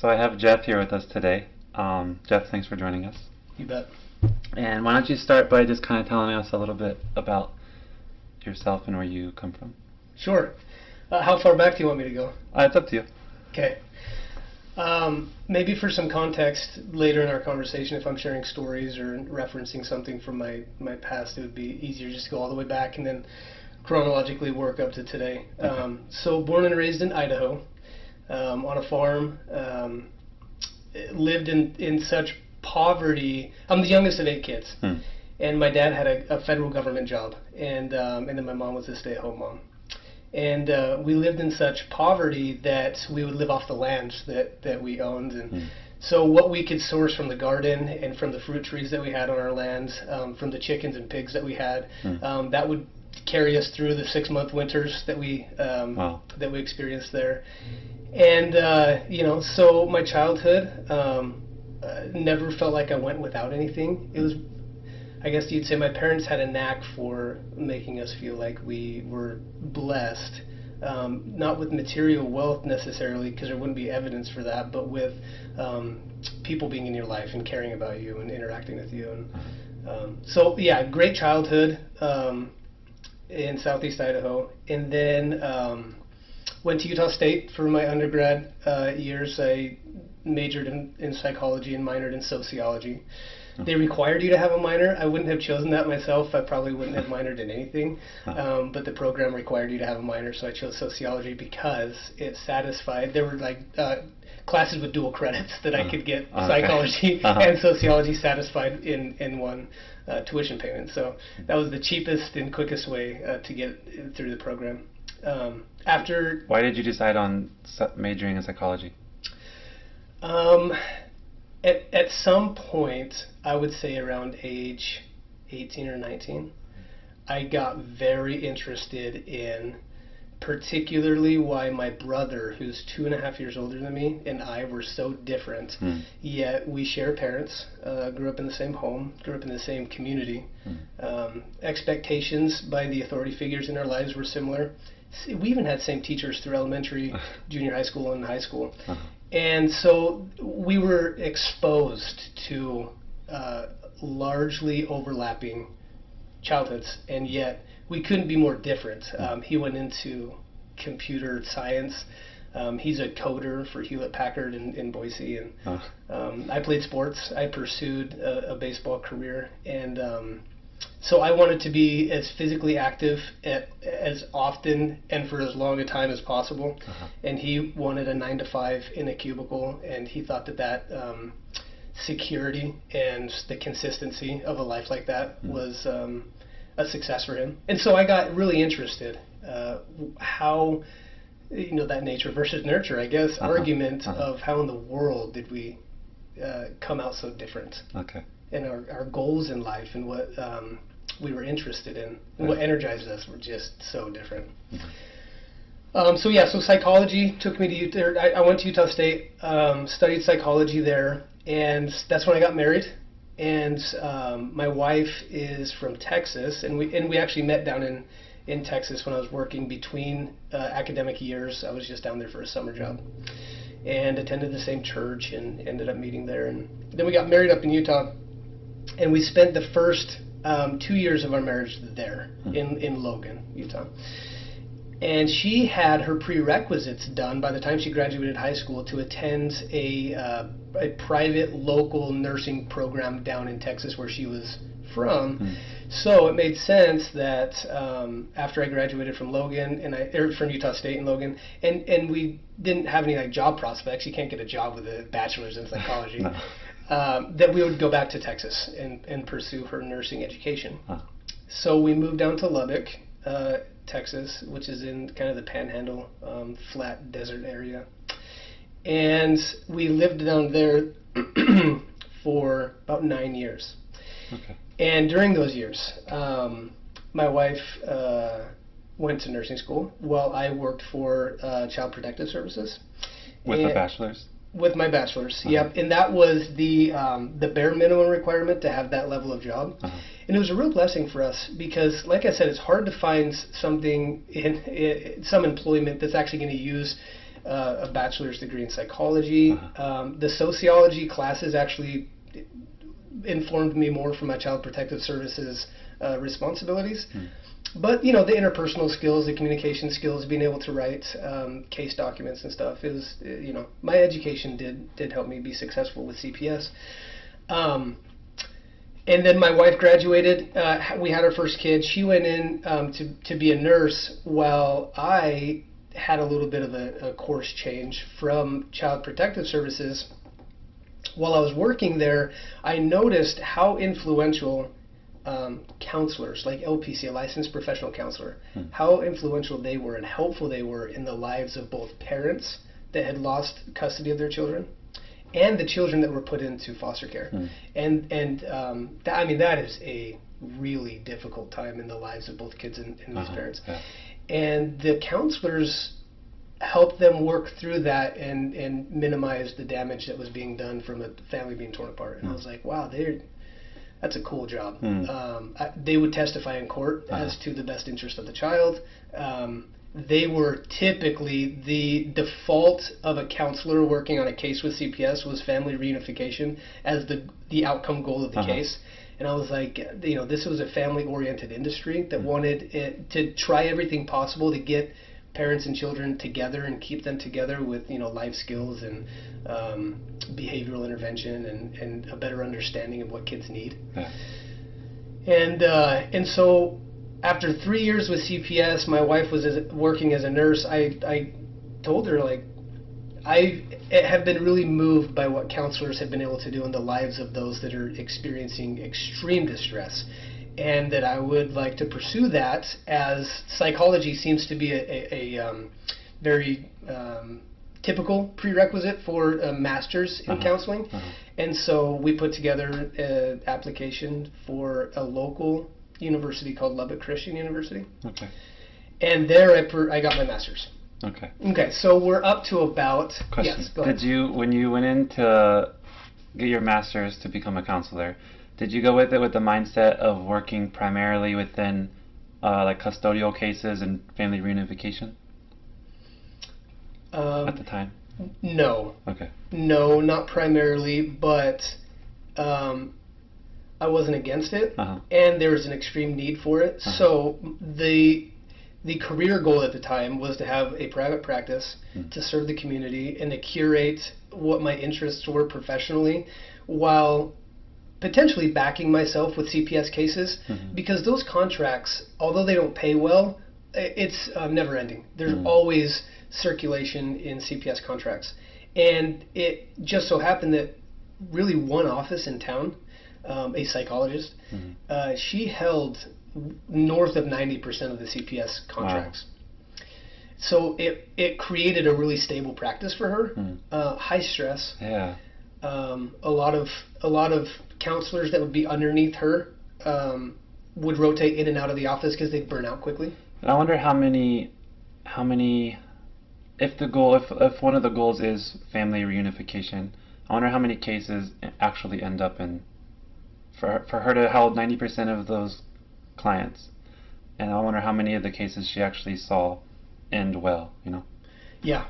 I have Jeff here with us today. Jeff, thanks for joining us. You bet. And why don't you start by just kind of telling us a little bit about yourself and where you come from? Sure. How far back do you want me to go? It's up to you. Okay. Maybe for some context later in our conversation, if I'm sharing stories or referencing something from my past, it would be easier just to go all the way back and then chronologically work up to today. Okay. So born and raised in Idaho, on a farm, lived in such poverty. I'm the youngest of 8 kids, and my dad had a federal government job, and then my mom was a stay-at-home mom. And we lived in such poverty that we would live off the land that we owned. And so what we could source from the garden and from the fruit trees that we had on our land, from the chickens and pigs that we had, that would carry us through the 6-month winters that we experienced there. And so my childhood never felt like I went without anything. It was, I guess you'd say, my parents had a knack for making us feel like we were blessed, not with material wealth necessarily, because there wouldn't be evidence for that, but with people being in your life and caring about you and interacting with you. And great childhood in Southeast Idaho, and then went to Utah State for my undergrad years. I majored in psychology and minored in sociology. They required you to have a minor. I wouldn't have chosen that myself. I probably wouldn't have minored in anything. But the program required you to have a minor, so I chose sociology because it satisfied. There were classes with dual credits that I could get psychology and sociology satisfied in one tuition payment. So that was the cheapest and quickest way to get through the program. Why did you decide on majoring in psychology? At some point, I would say around age 18 or 19, I got very interested in particularly why my brother, who's 2.5 years older than me, and I were so different, yet we share parents, grew up in the same home, grew up in the same community. Expectations by the authority figures in our lives were similar. We even had same teachers through elementary, junior high school, and high school. And so we were exposed to largely overlapping childhoods, and yet we couldn't be more different. He went into computer science. He's a coder for Hewlett-Packard in Boise, and I played sports. I pursued a baseball career, and so I wanted to be as physically active as often and for as long a time as possible. And he wanted a 9-to-5 in a cubicle, and he thought that security and the consistency of a life like that was a success for him. And so I got really interested how, that nature versus nurture, I guess, argument of how in the world did we come out so different. Okay. And our goals in life and what we were interested in and what energized us were just so different. So psychology took me to Utah. I went to Utah State, studied psychology there, and that's when I got married. And my wife is from Texas, and we actually met down in Texas when I was working between academic years. I was just down there for a summer job, and attended the same church and ended up meeting there. And then we got married up in Utah, and we spent the first 2 years of our marriage there in Logan, Utah. And she had her prerequisites done by the time she graduated high school to attend a private local nursing program down in Texas where she was from. So it made sense that after I graduated from Logan from Utah State in Logan, and we didn't have any job prospects. You can't get a job with a bachelor's in psychology. No. That we would go back to Texas and pursue her nursing education. So we moved down to Lubbock, Texas, which is in kind of the Panhandle, flat desert area. And we lived down there for about 9 years. Okay. And during those years, my wife went to nursing school while I worked for Child Protective Services. With a bachelor's? With my bachelor's, yep. And that was the bare minimum requirement to have that level of job. And it was a real blessing for us because, like I said, it's hard to find something some employment that's actually going to use a bachelor's degree in psychology. The sociology classes actually informed me more for my Child Protective Services responsibilities. But, you know, the interpersonal skills, the communication skills, being able to write case documents and stuff is, you know, my education did help me be successful with CPS. And then my wife graduated. We had our first kid. She went in to be a nurse while I had a little bit of a course change from Child Protective Services. While I was working there, I noticed how influential counselors, like LPC, a licensed professional counselor, how influential they were and helpful they were in the lives of both parents that had lost custody of their children and the children that were put into foster care. And that is a really difficult time in the lives of both kids and these parents. And the counselors helped them work through that and minimize the damage that was being done from a family being torn apart. And I was like, wow, that's a cool job. They would testify in court as to the best interest of the child. They were typically the default of a counselor working on a case with CPS was family reunification as the outcome goal of the case. And I was like, you know, this was a family-oriented industry that wanted it to try everything possible to get parents and children together and keep them together with, you know, life skills and behavioral intervention and a better understanding of what kids need. And so after 3 years with CPS, my wife was working as a nurse. I told her, like, I have been really moved by what counselors have been able to do in the lives of those that are experiencing extreme distress, and that I would like to pursue that, as psychology seems to be a very typical prerequisite for a master's in counseling. And so we put together an application for a local university called Lubbock Christian University. And there I got my master's. Okay, so we're up to about... Question. Yes, go ahead. When you went in to get your master's to become a counselor, did you go with it with the mindset of working primarily within like custodial cases and family reunification at the time? No. Okay. No, not primarily, but I wasn't against it, and there was an extreme need for it. So the career goal at the time was to have a private practice, to serve the community, and to curate what my interests were professionally, while potentially backing myself with CPS cases, because those contracts, although they don't pay well, it's never ending. There's always circulation in CPS contracts. And it just so happened that really one office in town, a psychologist, she held north of 90% of the CPS contracts. So it created a really stable practice for her. High stress. A lot of counselors that would be underneath her would rotate in and out of the office because they'd burn out quickly. I wonder how many if one of the goals is family reunification, I wonder how many cases actually end up in for her to hold 90% of those clients, and I wonder how many of the cases she actually saw end well, you know? Yeah,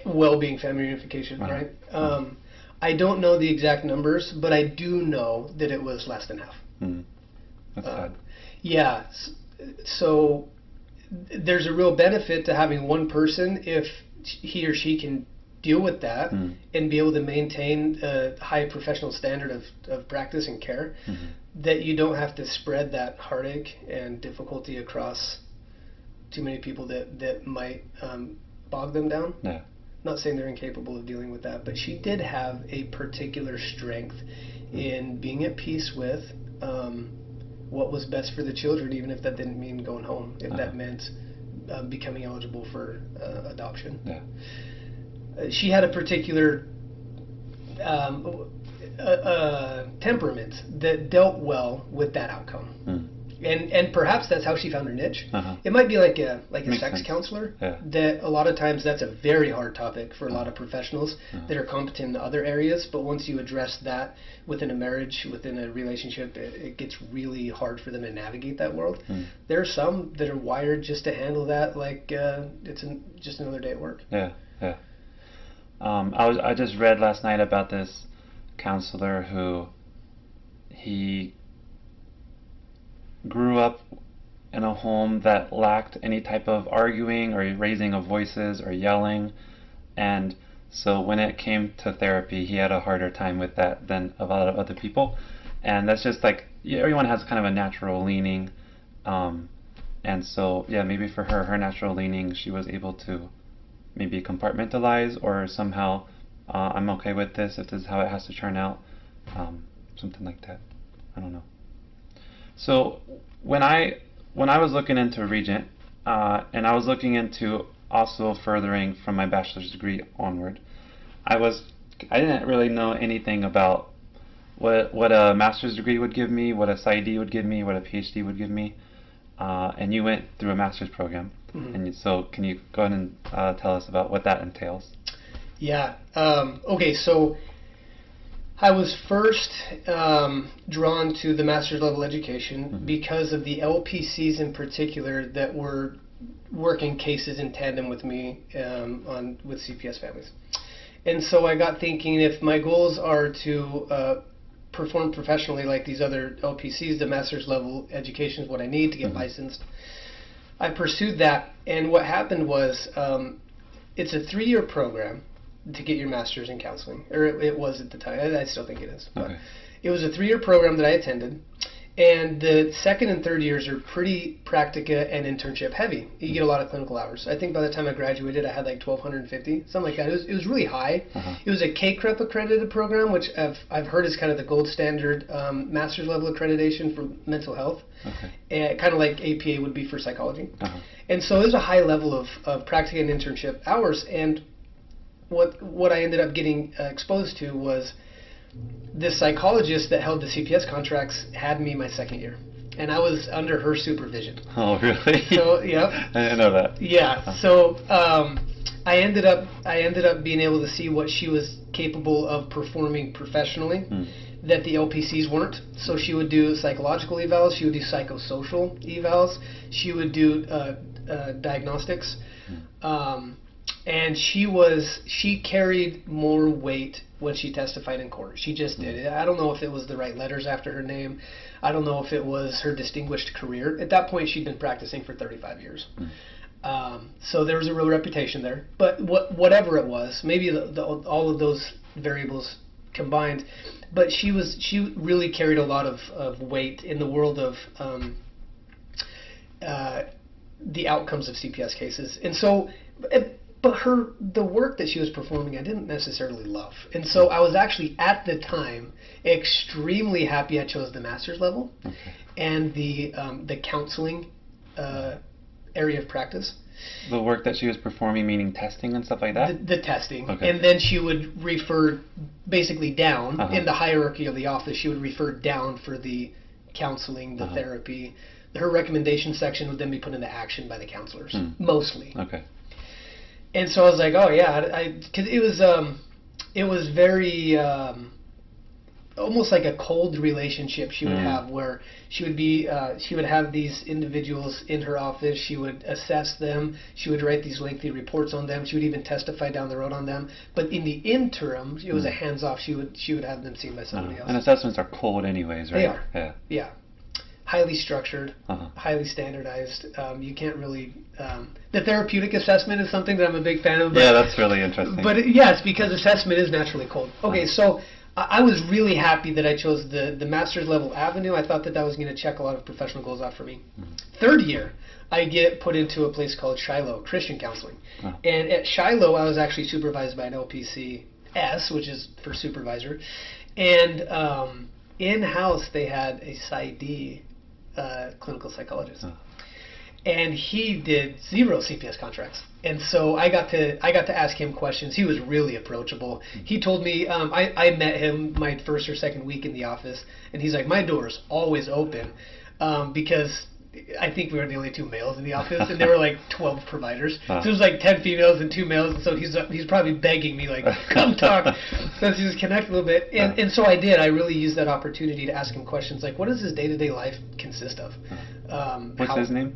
well-being family reunification, right? I don't know the exact numbers, but I do know that it was less than half. That's sad. Yeah, so there's a real benefit to having one person if he or she can deal with that and be able to maintain a high professional standard of practice and care, that you don't have to spread that heartache and difficulty across too many people that might bog them down. Not saying they're incapable of dealing with that, but she did have a particular strength in being at peace with what was best for the children, even if that didn't mean going home, if that meant becoming eligible for adoption. She had a particular temperament that dealt well with that outcome. And perhaps that's how she found her niche. It might be like a sex counselor, that a lot of times that's a very hard topic for a lot of professionals that are competent in other areas, but once you address that within a marriage, within a relationship, it gets really hard for them to navigate that world. There are some that are wired just to handle that like it's just another day at work. I just read last night about this counselor who he grew up in a home that lacked any type of arguing or raising of voices or yelling, and so when it came to therapy, he had a harder time with that than a lot of other people. And that's just like, everyone has kind of a natural leaning, and so yeah, maybe for her natural leaning, she was able to maybe compartmentalize, or somehow, I'm okay with this if this is how it has to turn out, something like that. I don't know. So when I was looking into Regent, and I was looking into also furthering from my bachelor's degree onward, I didn't really know anything about what a master's degree would give me, what a PsyD would give me, what a PhD would give me. And you went through a master's program, and so can you go ahead and tell us about what that entails? Yeah. Okay, so I was first drawn to the master's level education because of the LPCs in particular that were working cases in tandem with me with CPS families. And so I got thinking, if my goals are to perform professionally like these other LPCs, the master's level education is what I need to get licensed. I pursued that, and what happened was it's a 3-year program to get your master's in counseling, or it was at the time. I still think it is, but it was a 3-year program that I attended, and the second and third years are pretty practica and internship heavy. You get a lot of clinical hours. I think by the time I graduated, I had like 1,250, something like that. It was really high. It was a KCREP accredited program, which I've heard is kind of the gold standard master's level accreditation for mental health, and kind of like APA would be for psychology. And so there's a high level of practica and internship hours, and what I ended up getting exposed to was this psychologist that held the CPS contracts had me my second year, and I was under her supervision. Oh, really? So, yep. I didn't know that. Yeah. So I ended up being able to see what she was capable of performing professionally that the LPCs weren't. So she would do psychological evals, she would do psychosocial evals, she would do diagnostics. And she carried more weight when she testified in court. She just did. I don't know if it was the right letters after her name. I don't know if it was her distinguished career. At that point, she'd been practicing for 35 years. So there was a real reputation there. But whatever it was, maybe all of those variables combined, but she really carried a lot of weight in the world of the outcomes of CPS cases. And so, but the work that she was performing, I didn't necessarily love. And so I was actually, at the time, extremely happy I chose the master's level and the counseling area of practice. The work that she was performing, meaning testing and stuff like that? The testing. And then she would refer basically down in the hierarchy of the office. She would refer down for the counseling, the therapy. Her recommendation section would then be put into action by the counselors, mostly. And so I was like, oh yeah, because it was very almost like a cold relationship she would have, where she would have these individuals in her office. She would assess them. She would write these lengthy reports on them. She would even testify down the road on them. But in the interim, it was a hands-off. She would have them seen by somebody else. And assessments are cold anyways, right? They are. Yeah. Highly structured, highly standardized. You can't really... the therapeutic assessment is something that I'm a big fan of. Yeah, that's really interesting. But yes, because assessment is naturally cold. Okay, so I was really happy that I chose the master's level avenue. I thought that was going to check a lot of professional goals out for me. Third year, I get put into a place called Shiloh, Christian Counseling. And at Shiloh, I was actually supervised by an LPC-S, which is for supervisor. And in-house, they had a PsyD clinical psychologist, and he did 0 CPS contracts. And so I got to ask him questions. He was really approachable. He told me, I met him my first or second week in the office, and he's like, my door's always open, because I think we were the only 2 males in the office, and there were like 12 providers. So it was like 10 females and 2 males, and so he's probably begging me, like, come talk. Let's just connect a little bit. And so I did. I really used that opportunity to ask him questions like, what does his day-to-day life consist of? What's his name?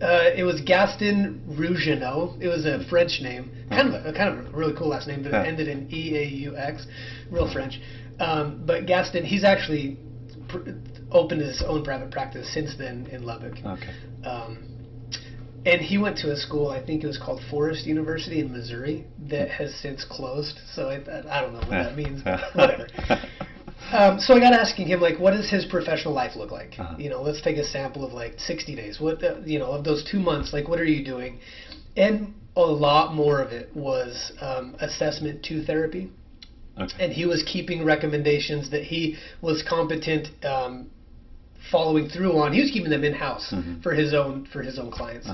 It was Gaston Rougenot. It was a French name, kind of a really cool last name, but it ended in EAUX, real French. But Gaston, he's actually opened his own private practice since then in Lubbock. Okay. And he went to a school, I think it was called Forest University in Missouri, that has since closed. So I don't know what that means, but whatever. So I got asking him, like, what does his professional life look like? Let's take a sample of like 60 days. What, of those 2 months, like, what are you doing? And a lot more of it was assessment to therapy. Okay. And he was keeping recommendations that he was competent following through on. He was keeping them in house for his own clients.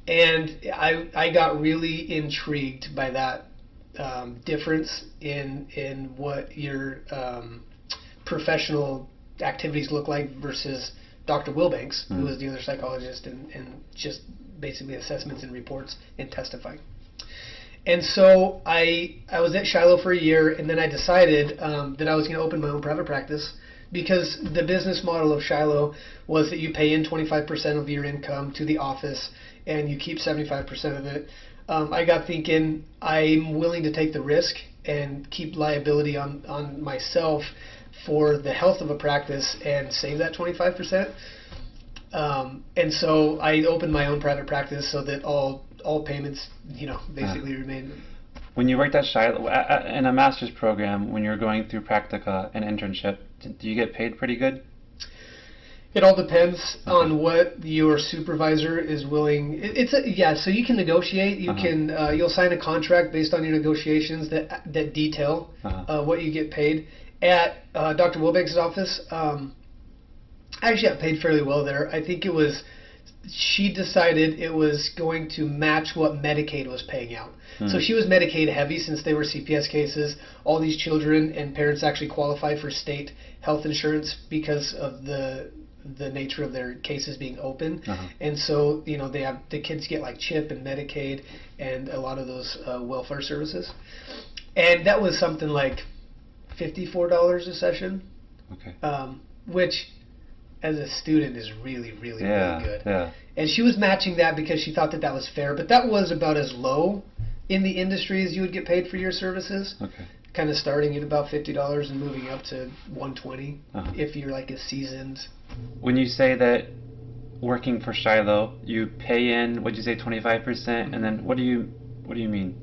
And I got really intrigued by that difference in what your professional activities look like versus Dr. Wilbanks, who was the other psychologist, and just basically assessments and reports and testifying. And so I was at Shiloh for a year, and then I decided that I was going to open my own private practice, because the business model of Shiloh was that you pay in 25% of your income to the office and you keep 75% of it. I got thinking, I'm willing to take the risk and keep liability on myself for the health of a practice and save that 25%. And so I opened my own private practice so that all payments, basically remain. When you worked at Shiloh in a master's program, when you're going through practica and internship, do you get paid pretty good? It all depends on what your supervisor is willing. So you can negotiate. You can you'll sign a contract based on your negotiations that detail what you get paid. At Dr. Wilbanks' office, I actually got paid fairly well there. I think she decided it was going to match what Medicaid was paying out. So she was Medicaid heavy since they were CPS cases. All these children and parents actually qualify for state health insurance because of the nature of their cases being open. And so, the kids get like CHIP and Medicaid and a lot of those welfare services. And that was something like $54 a session. Okay. Which as a student is really, really, really good. Yeah. And she was matching that because she thought that was fair, but that was about as low in the industry as you would get paid for your services. Okay. Kind of starting at about $50 and moving up to $120 if you're like a seasoned. When you say that working for Shiloh, you pay in, what'd you say, 25%, and then what do you mean?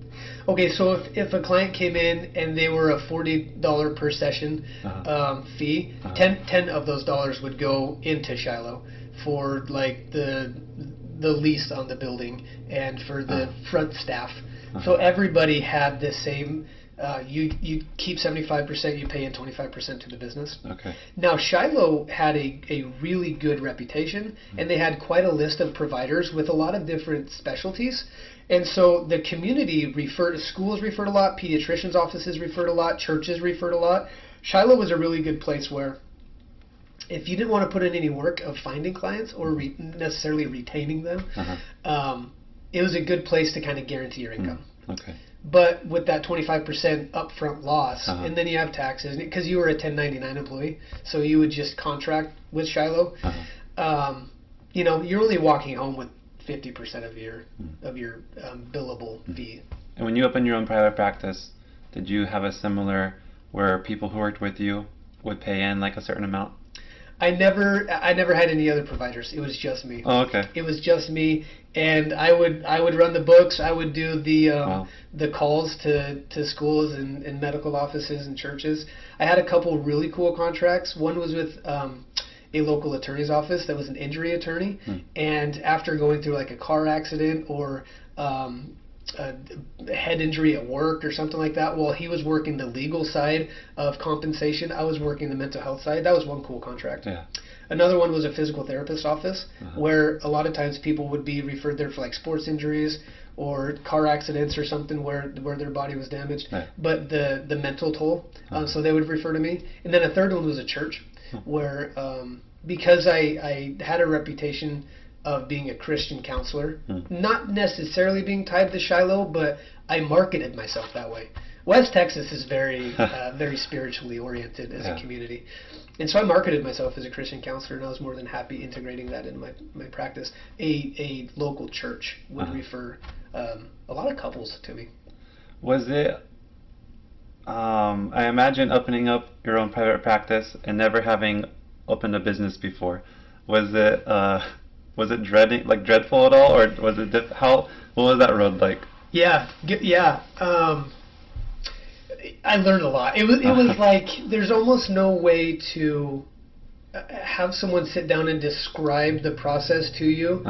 Okay, so if a client came in and they were a $40 per session fee, 10 of those dollars would go into Shiloh for like the lease on the building and for the front staff. So everybody had the same. You keep 75%, you pay in 25% to the business. Okay. Now Shiloh had a really good reputation, and they had quite a list of providers with a lot of different specialties. And so the community schools referred a lot, pediatricians' offices referred a lot, churches referred a lot. Shiloh was a really good place where if you didn't want to put in any work of finding clients or necessarily retaining them, it was a good place to kind of guarantee your income. Okay. But with that 25% upfront loss, and then you have taxes, because you were a 1099 employee, so you would just contract with Shiloh. You're only walking home with 50% of your billable fee. And when you opened your own private practice, did you have a similar where people who worked with you would pay in like a certain amount? I never had any other providers. It was just me. Oh, okay. It was just me, and I would run the books. I would do the calls to schools and medical offices and churches. I had a couple really cool contracts. One was with a local attorney's office that was an injury attorney, and after going through like a car accident or a head injury at work or something like that, while he was working the legal side of compensation, I was working the mental health side. That was one cool contract. Yeah. Another one was a physical therapist office, where a lot of times people would be referred there for like sports injuries or car accidents or something where their body was damaged, but the mental toll, so they would refer to me. And then a third one was a church, where because I had a reputation of being a Christian counselor, not necessarily being tied to Shiloh, but I marketed myself that way. West Texas is very very spiritually oriented as a community. And so I marketed myself as a Christian counselor, and I was more than happy integrating that in my practice. A local church would refer a lot of couples to me. Was it, I imagine opening up your own private practice and never having opened a business before, was it dreadful at all, or was it what was that road like? Yeah. I learned a lot. It was like there's almost no way to have someone sit down and describe the process to you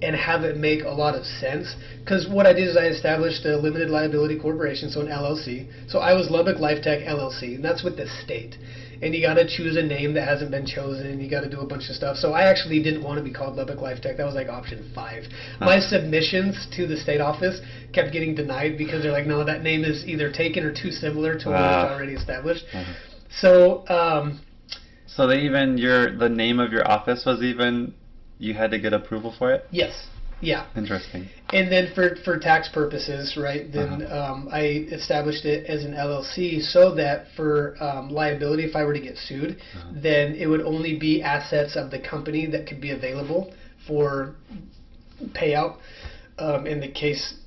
and have it make a lot of sense. Because what I did is I established a limited liability corporation, so an LLC. So I was Lubbock Life Tech LLC, and that's with the state. And you got to choose a name that hasn't been chosen. You got to do a bunch of stuff. So I actually didn't want to be called Lubbock Life Tech. That was like option 5. My submissions to the state office kept getting denied because they're like, no, that name is either taken or too similar to what is already established. So the name of your office was you had to get approval for it? Yes. Yeah. Interesting. And then for tax purposes, right, then I established it as an LLC so that for liability, if I were to get sued, then it would only be assets of the company that could be available for payout in case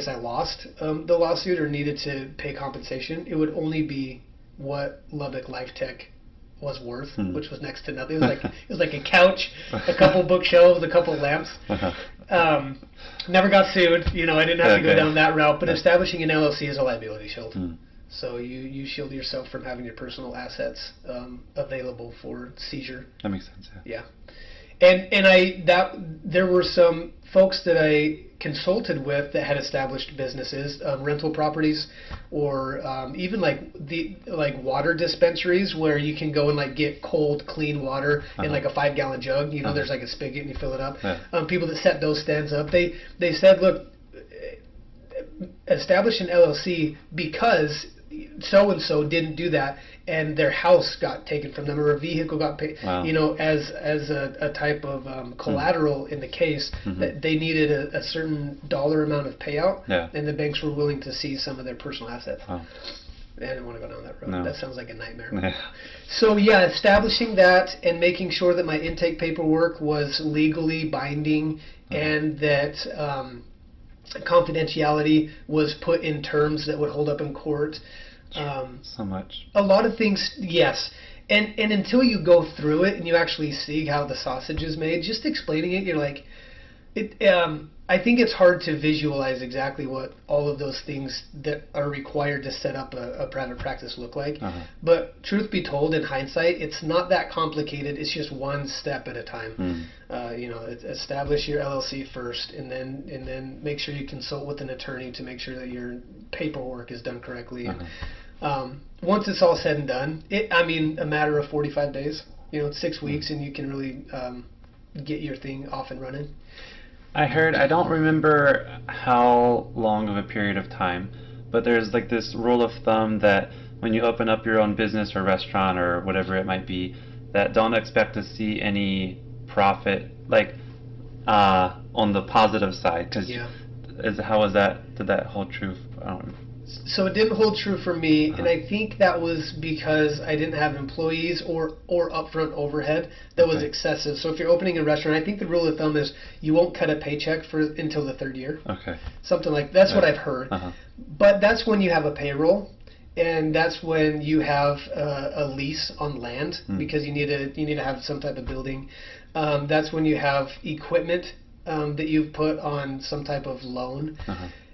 I lost the lawsuit or needed to pay compensation. It would only be what Lubbock Life Tech was worth, which was next to nothing. It was like a couch, a couple bookshelves, a couple lamps. Never got sued. I didn't have to go down that route. But establishing an LLC is a liability shield. So you shield yourself from having your personal assets available for seizure. That makes sense. Yeah. And there were some folks that I consulted with that had established businesses, rental properties, or even like water dispensaries where you can go and like get cold, clean water in like a 5-gallon jug. There's like a spigot and you fill it up. People that set those stands up, they said, look, establish an LLC because so and so didn't do that, and their house got taken from them, or a vehicle got paid. As a type of collateral in the case, that they needed a certain dollar amount of payout, and the banks were willing to seize some of their personal assets. I didn't want to go down that road. That sounds like a nightmare. So establishing that and making sure that my intake paperwork was legally binding, and that confidentiality was put in terms that would hold up in court. So much. A lot of things, yes. And until you go through it and you actually see how the sausage is made, just explaining it, you're like, I think it's hard to visualize exactly what all of those things that are required to set up a private practice look like. But truth be told, in hindsight, it's not that complicated. It's just one step at a time. Establish your LLC first, and then make sure you consult with an attorney to make sure that your paperwork is done correctly. Once it's all said and done, a matter of 45 days. It's 6 weeks, and you can really get your thing off and running. I don't remember how long of a period of time, but there's like this rule of thumb that when you open up your own business or restaurant or whatever it might be, that don't expect to see any profit, like on the positive side. Cause how was that? Did that hold true? So it didn't hold true for me, and I think that was because I didn't have employees or upfront overhead that was excessive. So if you're opening a restaurant, I think the rule of thumb is you won't cut a paycheck until the 3rd year. Something like that's what I've heard. But that's when you have a payroll, and that's when you have a lease on land because you need to have some type of building. That's when you have equipment that you've put on some type of loan.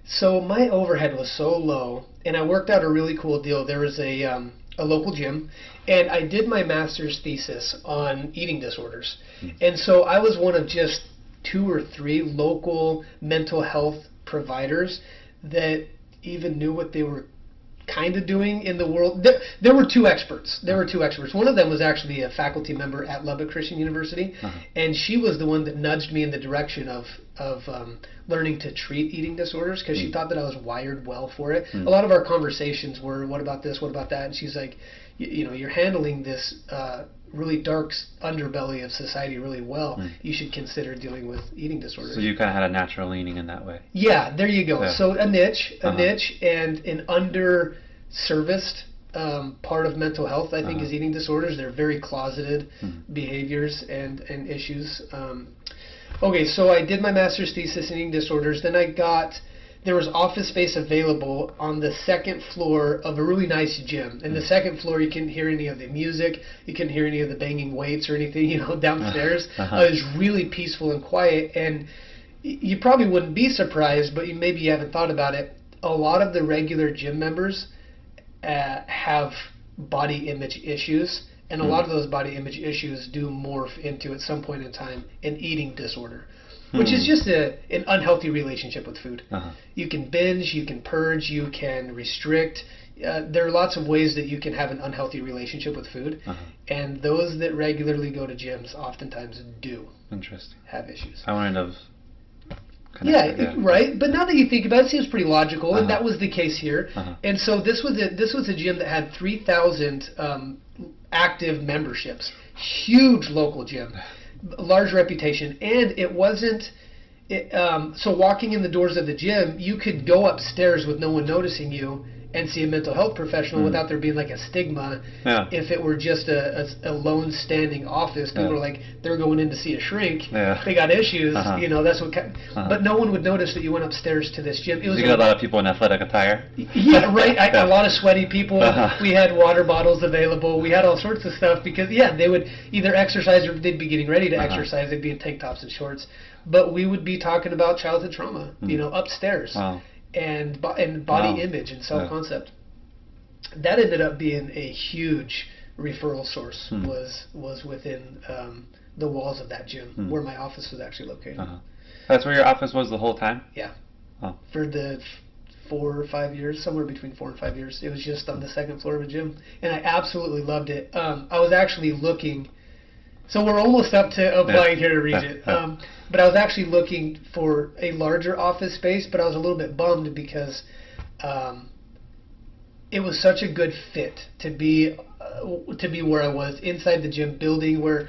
So my overhead was so low, and I worked out a really cool deal. There was a local gym, and I did my master's thesis on eating disorders. And so I was one of just 2 or 3 local mental health providers that even knew what they were kind of doing in the world. There were 2 experts. One of them was actually a faculty member at Lubbock Christian University, and she was the one that nudged me in the direction of learning to treat eating disorders, because she thought that I was wired well for it. A lot of our conversations were, what about this, what about that? And she's like, you're handling this really dark underbelly of society really well, you should consider dealing with eating disorders. So you kind of had a natural leaning in that way. Yeah, there you go. Yeah. So a niche, and an underserviced part of mental health, I think, is eating disorders. They're very closeted behaviors and issues. Okay, so I did my master's thesis in eating disorders. Then there was office space available on the second floor of a really nice gym. And the second floor, you couldn't hear any of the music. You couldn't hear any of the banging weights or anything, downstairs. It was really peaceful and quiet. And you probably wouldn't be surprised, but maybe you haven't thought about it. A lot of the regular gym members have body image issues. And a lot of those body image issues do morph into, at some point in time, an eating disorder, which is just an unhealthy relationship with food. You can binge, you can purge, you can restrict. There are lots of ways that you can have an unhealthy relationship with food, and those that regularly go to gyms oftentimes do have issues. I wouldn't have Yeah, right. But now that you think about it, it seems pretty logical, and that was the case here. And so this was a gym that had 3,000 active memberships, huge local gym, large reputation, and it wasn't. So walking in the doors of the gym, you could go upstairs with no one noticing you and see a mental health professional without there being like a stigma. If it were just a lone standing office, people are like, they're going in to see a shrink. They got issues, that's what. But no one would notice that you went upstairs to this gym. It was you get a lot of people in athletic attire. Yeah, right. A lot of sweaty people. We had water bottles available. We had all sorts of stuff because they would either exercise or they'd be getting ready to exercise. They'd be in tank tops and shorts. But we would be talking about childhood trauma, upstairs. Wow. And body image and self-concept. That ended up being a huge referral source. Was within the walls of that gym where my office was actually located. That's where your office was the whole time? Yeah. For the 4 or 5 years, somewhere between 4 and 5 years, it was just on the second floor of a gym, and I absolutely loved it. I was actually looking. So we're almost up to applying here to Regent. But I was actually looking for a larger office space, but I was a little bit bummed because it was such a good fit to be where I was, inside the gym building where,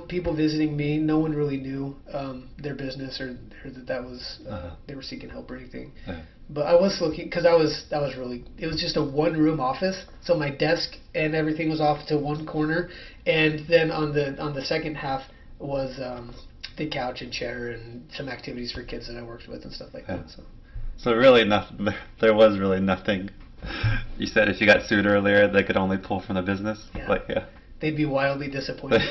people visiting me, no one really knew their business or that was they were seeking help or anything. But I was looking because it was just a one-room office, so my desk and everything was off to one corner, and then on the second half was the couch and chair and some activities for kids that I worked with and stuff like that. So really, there was really nothing. You said if you got sued earlier, they could only pull from the business. They'd be wildly disappointed.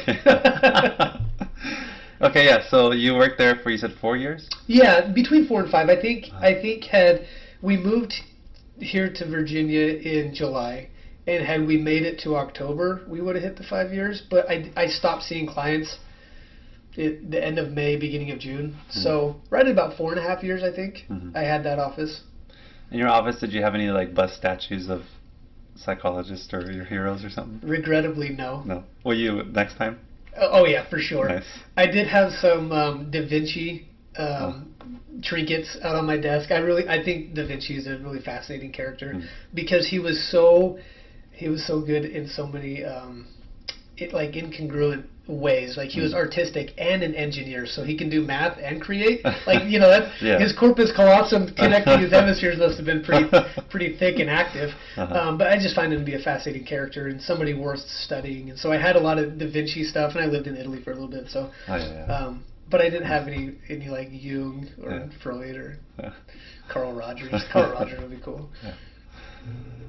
Okay, so you worked there for, you said, 4 years? Yeah, between 4 and 5. I think had we moved here to Virginia in July, and had we made it to October, we would have hit the 5 years. But I stopped seeing clients at the end of May, beginning of June. So right at about 4.5 years, I think, I had that office. In your office, did you have any bust statues of psychologists or your heroes or something? Regrettably, no. No. Will you next time? Oh yeah, for sure. Nice. I did have some DaVinci trinkets out on my desk. I think DaVinci is a really fascinating character because he was so good in so many incongruent ways. Like he was artistic and an engineer, so he can do math and create. His corpus callosum connecting his hemispheres must have been pretty thick and active. But I just find him to be a fascinating character and somebody worth studying. And so I had a lot of Da Vinci stuff, and I lived in Italy for a little bit. So, but I didn't have any like Jung or Freud or Carl Rogers. Carl Rogers would be cool.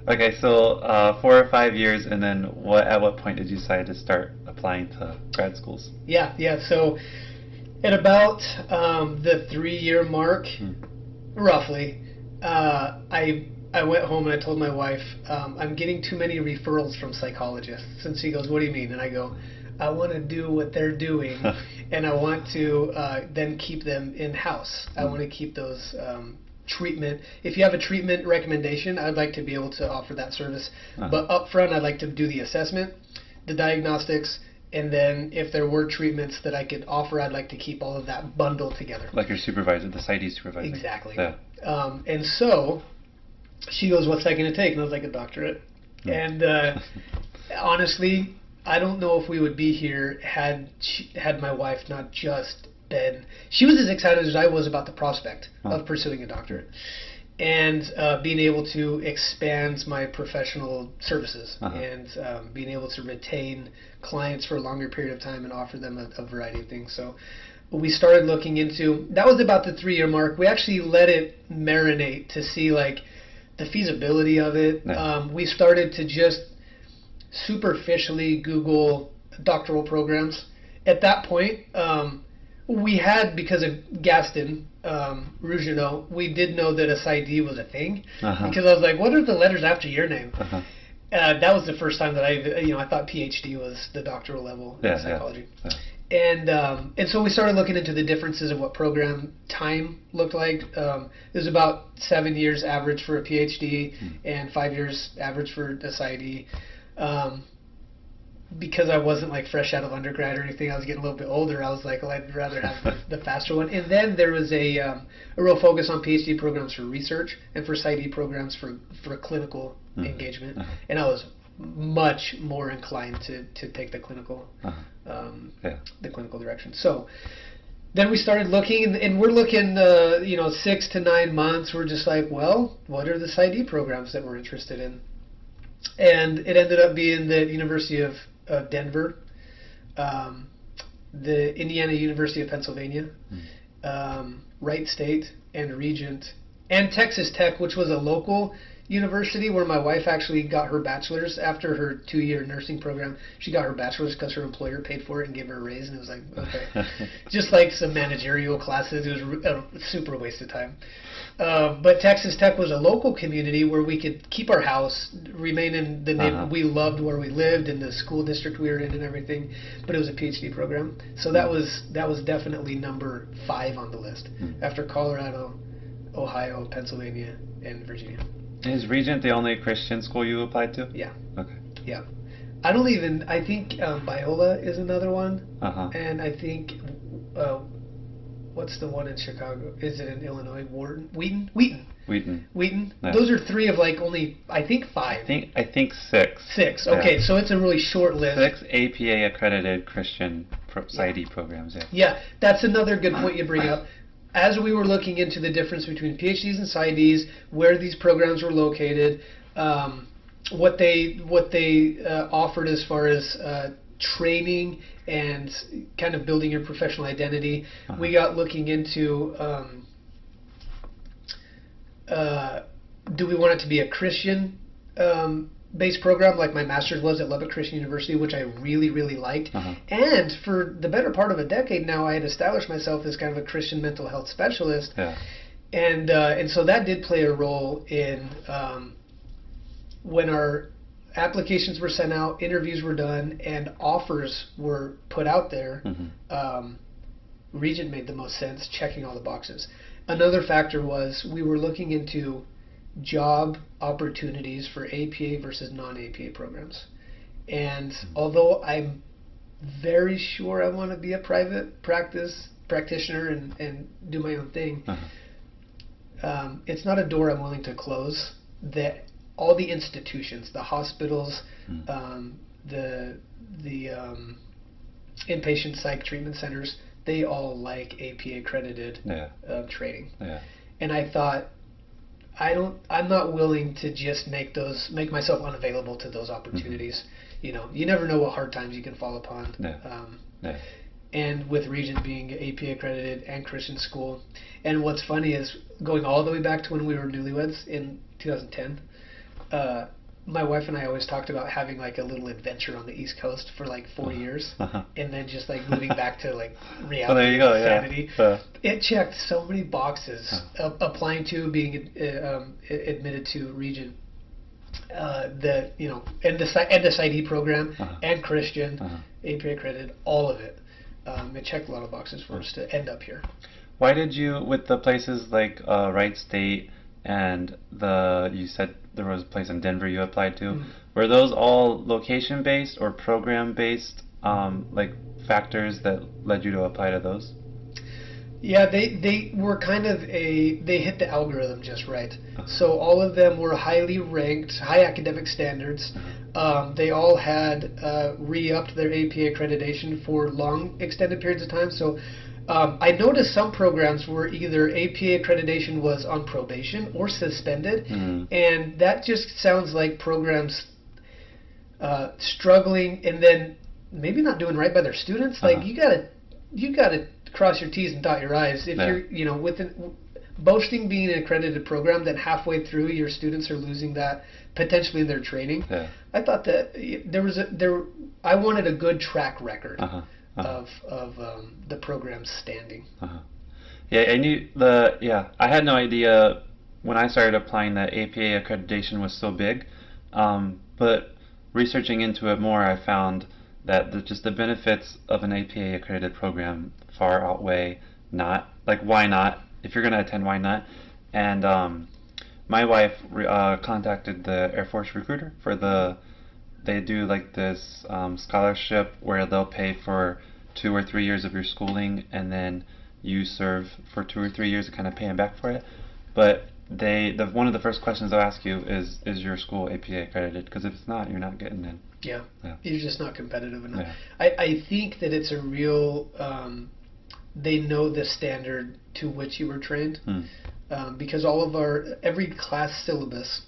Okay, so 4 or 5 years, and then at what point did you decide to start applying to grad schools? Yeah. So at about the 3-year mark, roughly, I went home and I told my wife, I'm getting too many referrals from psychologists. And she goes, what do you mean? And I go, I want to do what they're doing, and I want to then keep them in-house. I want to keep those treatment. If you have a treatment recommendation, I'd like to be able to offer that service. But up front, I'd like to do the assessment, the diagnostics, and then if there were treatments that I could offer, I'd like to keep all of that bundled together. Like your supervisor, the PsyD supervisor. Exactly. Yeah. And so she goes, what's that going to take? And I was like, a doctorate. And honestly, I don't know if we would be here had my wife not just been. She was as excited as I was about the prospect of pursuing a doctorate, and being able to expand my professional services, and being able to retain clients for a longer period of time and offer them a variety of things. So we started looking into, that was about the 3-year mark. We actually let it marinate to see like the feasibility of it. We started to just superficially Google doctoral programs. At that point, we had, because of Gaston Rougeneau, we did know that a PsyD was a thing, because I was like, what are the letters after your name? That was the first time that I thought PhD was the doctoral level in psychology. And so we started looking into the differences of what program time looked like. It was about 7 years average for a PhD and 5 years average for a PsyD. Because I wasn't like fresh out of undergrad or anything, I was getting a little bit older. I was like, well, I'd rather have the faster one. And then there was a real focus on PhD programs for research and for PsyD programs for clinical engagement. And I was much more inclined to take the clinical the clinical direction. So then we started looking, and we're looking 6 to 9 months. We're just like, well, what are the PsyD programs that we're interested in? And it ended up being the University of Denver, the Indiana University of Pennsylvania, Wright State, and Regent, and Texas Tech, which was a local university where my wife actually got her bachelor's after her 2-year nursing program. She got her bachelor's because her employer paid for it and gave her a raise, and it was like, okay. Just like some managerial classes. It was a super waste of time. But Texas Tech was a local community where we could keep our house, remain in the neighborhood. We loved where we lived and the school district we were in and everything, but it was a PhD program. So that was definitely number 5 on the list, after Colorado, Ohio, Pennsylvania, and Virginia. Is Regent the only Christian school you applied to? Yeah. Okay. Yeah. I think Biola is another one. And I think, what's the one in Chicago? Is it in Illinois? Wheaton. Yeah. Those are 3 of like only, I think 5. I think 6. 6. Okay, so it's a really short list. 6 APA accredited Christian PsyD programs. Yeah. Yeah, that's another good point you bring up. As we were looking into the difference between PhDs and PsyDs, where these programs were located, what they offered as far as training and kind of building your professional identity, we got looking into, do we want it to be a Christian based program like my master's was at Lubbock Christian University, which I really, really liked. And for the better part of a decade now, I had established myself as kind of a Christian mental health specialist. And so that did play a role in when our applications were sent out, interviews were done, and offers were put out there. Regent made the most sense, checking all the boxes. Another factor was we were looking into job opportunities for APA versus non-APA programs. And although I'm very sure I want to be a private practitioner and do my own thing, it's not a door I'm willing to close. That all the institutions, the hospitals, the inpatient psych treatment centers, they all like APA accredited training. And I thought, I'm not willing to just make myself unavailable to those opportunities. You never know what hard times you can fall upon. And with Regent being APA accredited and Christian school, and what's funny is going all the way back to when we were newlyweds in 2010. My wife and I always talked about having like a little adventure on the East Coast for like 4 years, and then just like moving back to like reality. There you go, sanity. It checked so many boxes. Applying to, being admitted to Regent, and the PsyD program, and Christian, APA accredited, all of it. It checked a lot of boxes for us to end up here. Why did you, with the places like Wright State and you said there was a place in Denver you applied to, were those all location based or program based like factors that led you to apply to those? Yeah, they were kind of they hit the algorithm just right. So all of them were highly ranked, high academic standards, They all had re-upped their APA accreditation for long extended periods of time. So I noticed some programs where either APA accreditation was on probation or suspended, and that just sounds like programs struggling and then maybe not doing right by their students. Like you gotta cross your T's and dot your I's. If you're boasting being an accredited program, then halfway through your students are losing that potentially in their training. I thought that I wanted a good track record of the program's standing. Yeah, I had no idea when I started applying that APA accreditation was so big, but researching into it more, I found that just the benefits of an APA accredited program far outweigh not. Like, why not? If you're going to attend, why not? And my wife contacted the Air Force recruiter they do like this scholarship where they'll pay for 2 or 3 years of your schooling, and then you serve for 2 or 3 years to kind of pay them back for it. But one of the first questions they'll ask you is your school APA accredited? Because if it's not, you're not getting in. Yeah. You're just not competitive enough. Yeah. I think that it's a real, they know the standard to which you were trained, because every class syllabus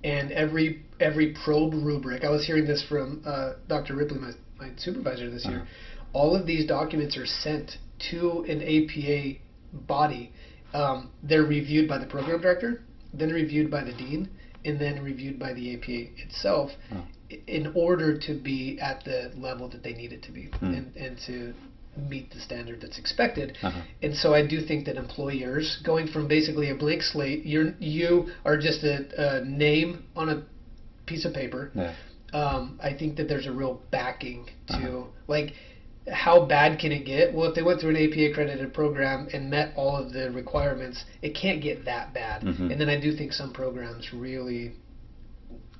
and every probe rubric, I was hearing this from Dr. Ripley, my supervisor this year, all of these documents are sent to an APA body. They're reviewed by the program director, then reviewed by the dean, and then reviewed by the APA itself in order to be at the level that they need it to be and to meet the standard that's expected. And so I do think that employers, going from basically a blank slate, you are just a name on a piece of paper. I think that there's a real backing to, like, how bad can it get? Well, if they went through an APA accredited program and met all of the requirements, it can't get that bad. And then I do think some programs really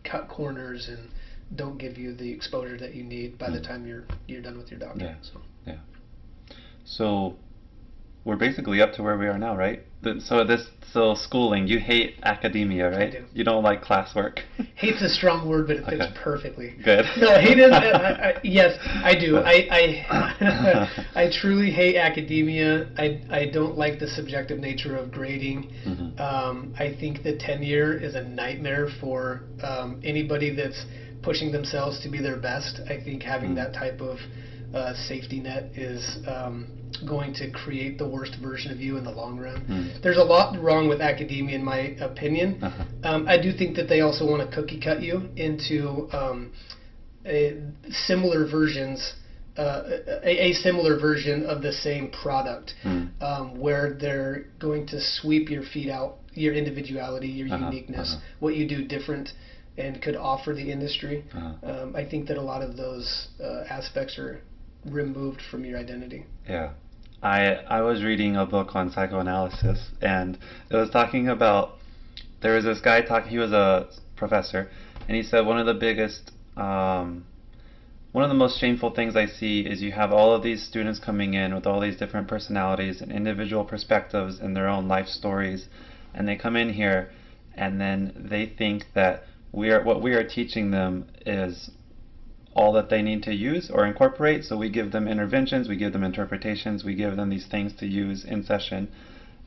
cut corners and don't give you the exposure that you need by the time you're done with your doctorate. So we're basically up to where we are now, right? So schooling, you hate academia, right? I do. You don't like classwork. Hate's a strong word, but it fits perfectly. Good. No, hate is, yes, I do. I truly hate academia. I don't like the subjective nature of grading. I think that tenure is a nightmare for anybody that's pushing themselves to be their best. I think having that type of safety net is going to create the worst version of you in the long run. There's a lot wrong with academia, in my opinion. I do think that they also want to cookie cut you into similar versions, a similar version of the same product, where they're going to sweep your feet out, your individuality, your uniqueness, what you do different and could offer the industry. I think that a lot of those aspects are removed from your identity. Yeah. I was reading a book on psychoanalysis, and it was talking about, there was this guy he was a professor, and he said one of the most shameful things I see is you have all of these students coming in with all these different personalities and individual perspectives and their own life stories, and they come in here and then they think that what we are teaching them is all that they need to use or incorporate. So we give them interventions, we give them interpretations, we give them these things to use in session,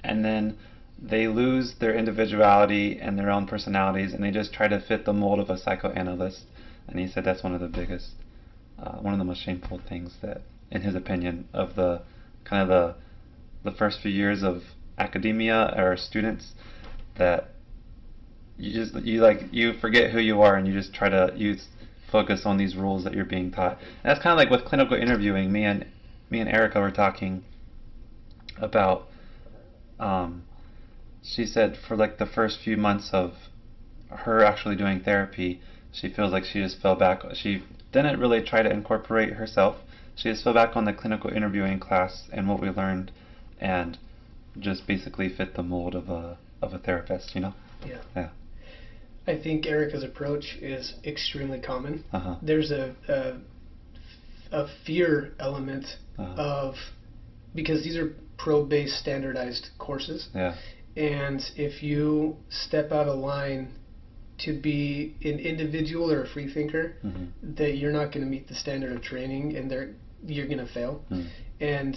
and then they lose their individuality and their own personalities, and they just try to fit the mold of a psychoanalyst. And he said that's one of the biggest, one of the most shameful things that, in his opinion, of the kind of the first few years of academia or students, that you forget who you are and you just try to focus on these rules that you're being taught. And that's kind of like with clinical interviewing. Me and Erica were talking about, she said for like the first few months of her actually doing therapy, she feels like she just fell back. She didn't really try to incorporate herself. She just fell back on the clinical interviewing class and what we learned, and just basically fit the mold of a therapist, you know? Yeah. I think Erica's approach is extremely common. There's a fear element of, because these are probe-based standardized courses, and if you step out of line to be an individual or a free thinker, Mm-hmm. that you're not going to meet the standard of training, and you're going to fail. Mm. And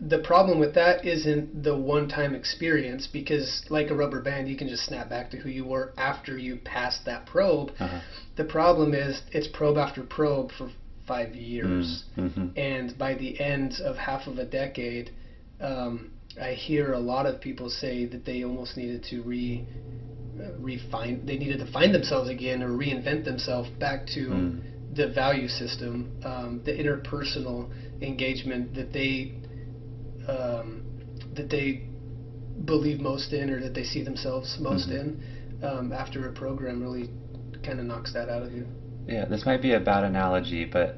the problem with that isn't the one-time experience, because like a rubber band, you can just snap back to who you were after you passed that probe. Uh-huh. The problem is it's probe after probe for 5 years. Mm-hmm. And by the end of half of a decade, I hear a lot of people say that they almost needed to they needed to find themselves again, or reinvent themselves back to the value system, the interpersonal engagement that they believe most in, or that they see themselves most in, after a program really kind of knocks that out of you. Yeah, this might be a bad analogy, but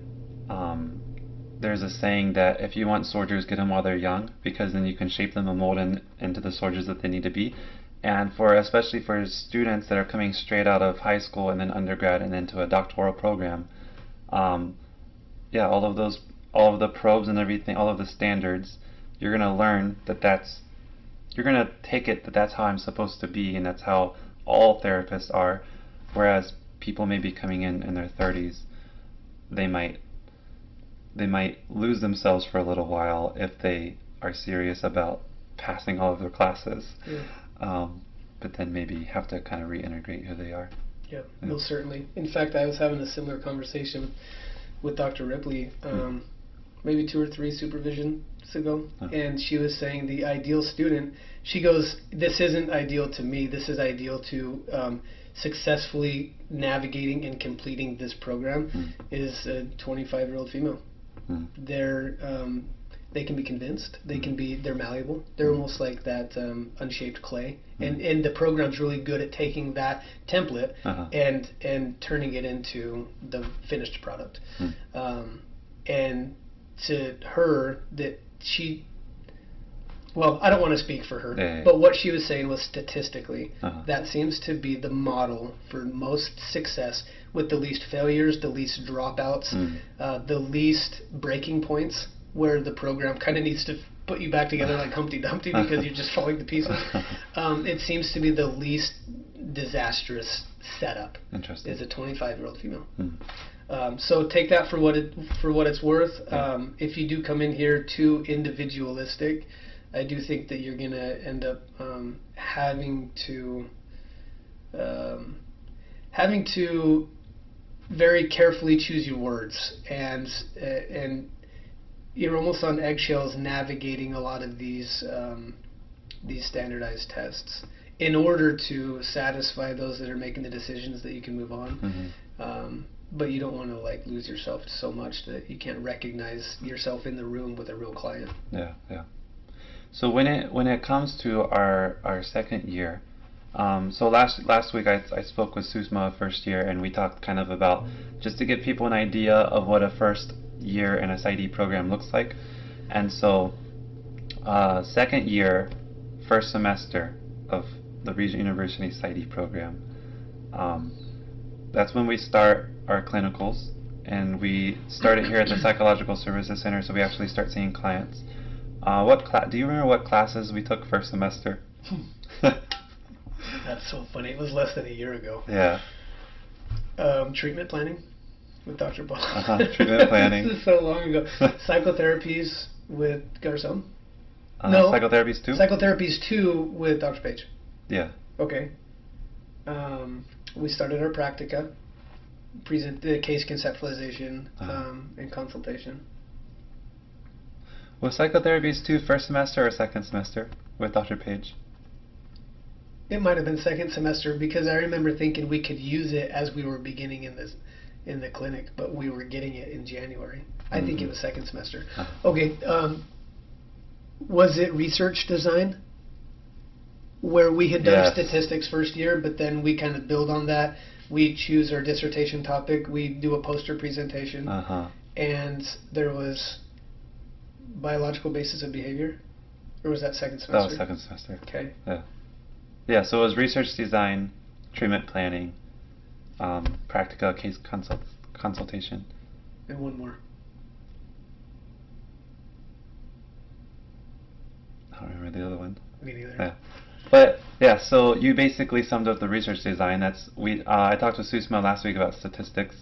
there's a saying that if you want soldiers, get them while they're young, because then you can shape them and mold into the soldiers that they need to be. And especially for students that are coming straight out of high school and then undergrad and into a doctoral program, all of the probes and everything, all of the standards, you're going to learn you're going to take it that that's how I'm supposed to be, and that's how all therapists are. Whereas people may be coming in their 30s, they might lose themselves for a little while if they are serious about passing all of their classes. Yeah. But then maybe have to kind of reintegrate who they are. Yeah, most certainly. In fact, I was having a similar conversation with Dr. Ripley maybe 2 or 3 supervisions ago, and she was saying the ideal student, she goes, this isn't ideal to me, this is ideal to successfully navigating and completing this program, is a 25-year-old female. They can be convinced, they're malleable, they're almost like that unshaped clay, and the program's really good at taking that template and turning it into the finished product. And to her, that she, well, I don't want to speak for her, but what she was saying was statistically, that seems to be the model for most success, with the least failures, the least dropouts, the least breaking points, where the program kind of needs to put you back together like Humpty Dumpty because you're just falling to pieces. It seems to be the least disastrous setup. Interesting. Is a 25-year-old female. So take that for what it's worth. If you do come in here too individualistic, I do think that you're going to end up having to very carefully choose your words, and you're almost on eggshells navigating a lot of these standardized tests in order to satisfy those that are making the decisions that you can move on. But you don't want to lose yourself so much that you can't recognize yourself in the room with a real client. Yeah. So when it comes to our second year, so last week I spoke with Susma first year, and we talked kind of about, just to give people an idea of what a first year in a PsyD program looks like. And so second year, first semester of the Regent University PsyD program, that's when we start our clinicals, and we start it here at the Psychological Services Center, so we actually start seeing clients. Do you remember what classes we took first semester? That's so funny. It was less than a year ago. Yeah. Treatment planning with Dr. Ball. Treatment planning. This is so long ago. Psychotherapies with Garcon. No. Psychotherapies 2? Psychotherapies 2 with Dr. Page. Yeah. Okay. We started our practica, the case conceptualization, and consultation. Was Psychotherapies 2 first semester or second semester with Dr. Page? It might have been second semester, because I remember thinking we could use it as we were beginning in the clinic, but we were getting it in January. I think it was second semester. Okay. Was it research design, where we had done statistics first year, but then we kind of build on that? We choose our dissertation topic, we do a poster presentation, and there was biological basis of behavior? Or was that second semester? That was second semester. Okay. Yeah, so it was research design, treatment planning, practica, case consultation. And one more. I don't remember the other one. Me neither. Yeah. But Yeah, so you basically summed up the research design. I talked with Susma last week about statistics,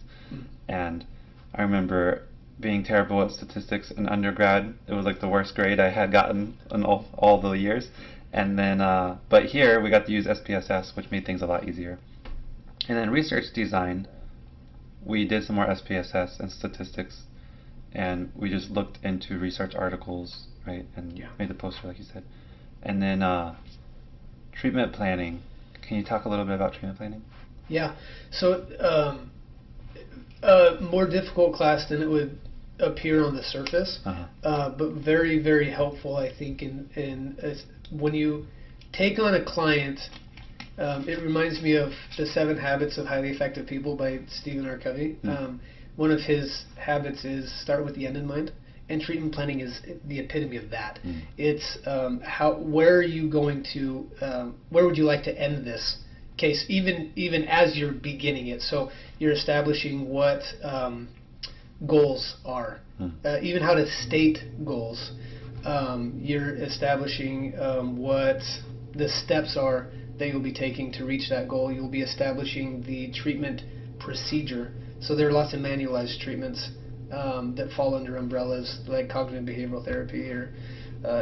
and I remember being terrible at statistics in undergrad. It was like the worst grade I had gotten in all the years. And then, but here we got to use SPSS, which made things a lot easier. And then research design, we did some more SPSS and statistics, and we just looked into research articles, right, and made the poster like you said. And then treatment planning. Can you talk a little bit about treatment planning? Yeah. So a more difficult class than it would appear on the surface, but very, very helpful, I think, when you take on a client. It reminds me of The 7 Habits of Highly Effective People by Stephen R. Covey. One of his habits is start with the end in mind, and treatment planning is the epitome of that. It's where are you going to, where would you like to end this case, even as you're beginning it. So you're establishing what goals are, even how to state goals. You're establishing what the steps are that you'll be taking to reach that goal. You'll be establishing the treatment procedure. So there are lots of manualized treatments that fall under umbrellas like cognitive behavioral therapy or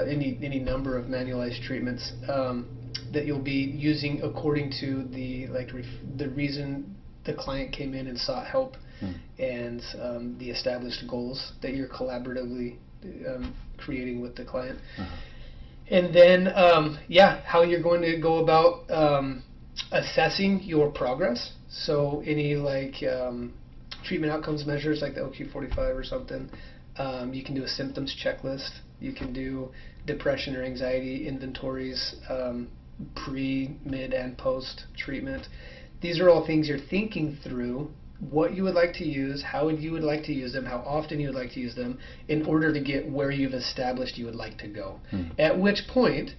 any number of manualized treatments that you'll be using according to the reason the client came in and sought help, and the established goals that you're collaboratively creating with the client. And then, how you're going to go about assessing your progress. So any treatment outcomes measures like the OQ45 or something. You can do a symptoms checklist. You can do depression or anxiety inventories, pre, mid, and post treatment. These are all things you're thinking through. What you would like to use, how you would like to use them, how often you would like to use them, in order to get where you've established you would like to go. At which point,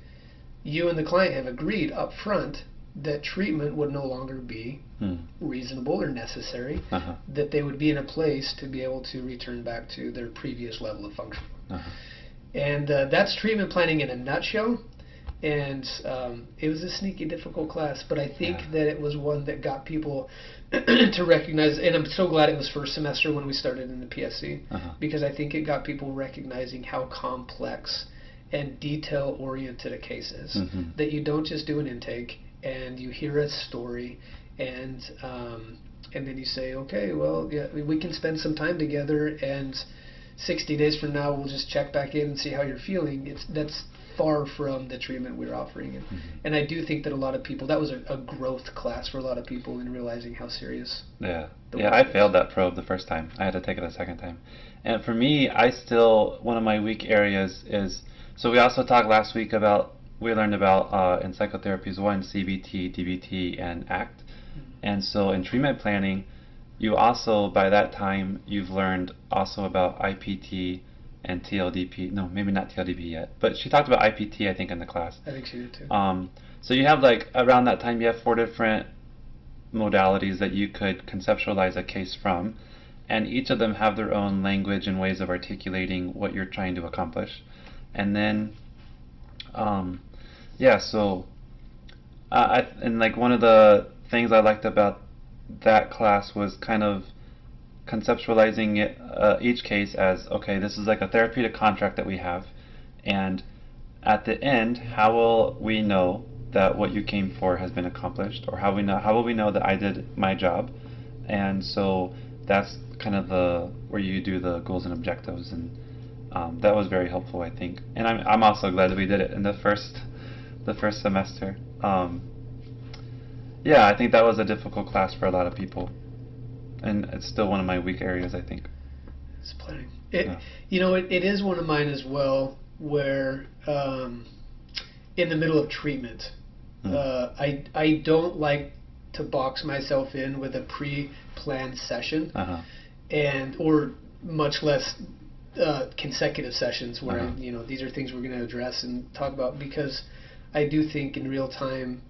you and the client have agreed up front that treatment would no longer be reasonable or necessary, that they would be in a place to be able to return back to their previous level of function. And that's treatment planning in a nutshell. And it was a sneaky difficult class, but I think that it was one that got people to recognize, and I'm so glad it was first semester when we started in the PSC, because I think it got people recognizing how complex and detail-oriented a case is. That you don't just do an intake and you hear a story and then you say, okay, well, yeah, we can spend some time together, and 60 days from now we'll just check back in and see how you're feeling. That's far from the treatment we're offering. And I do think that a lot of people, that was a growth class for a lot of people in realizing how serious. I failed that probe the first time. I had to take it a second time. And for me, one of my weak areas is, so we also talked last week about, we learned about in psychotherapies 1, CBT, DBT, and ACT. And so in treatment planning, you also, by that time, you've learned also about IPT and TLDP. No, maybe not TLDP yet, but she talked about IPT, I think, in the class. I think she did too. So you have around that time, you have 4 different modalities that you could conceptualize a case from, and each of them have their own language and ways of articulating what you're trying to accomplish. And then, and one of the things I liked about that class was kind of conceptualizing each case as, okay, this is like a therapeutic contract that we have, and at the end, how will we know that what you came for has been accomplished, or how will we know that I did my job? And so that's kind of where you do the goals and objectives, and that was very helpful, I think. And I'm also glad that we did it in the first semester. I think that was a difficult class for a lot of people. And it's still one of my weak areas, I think. It's planning. It is one of mine as well, where in the middle of treatment, I don't like to box myself in with a pre-planned session, or much less consecutive sessions where these are things we're going to address and talk about, because I do think in real time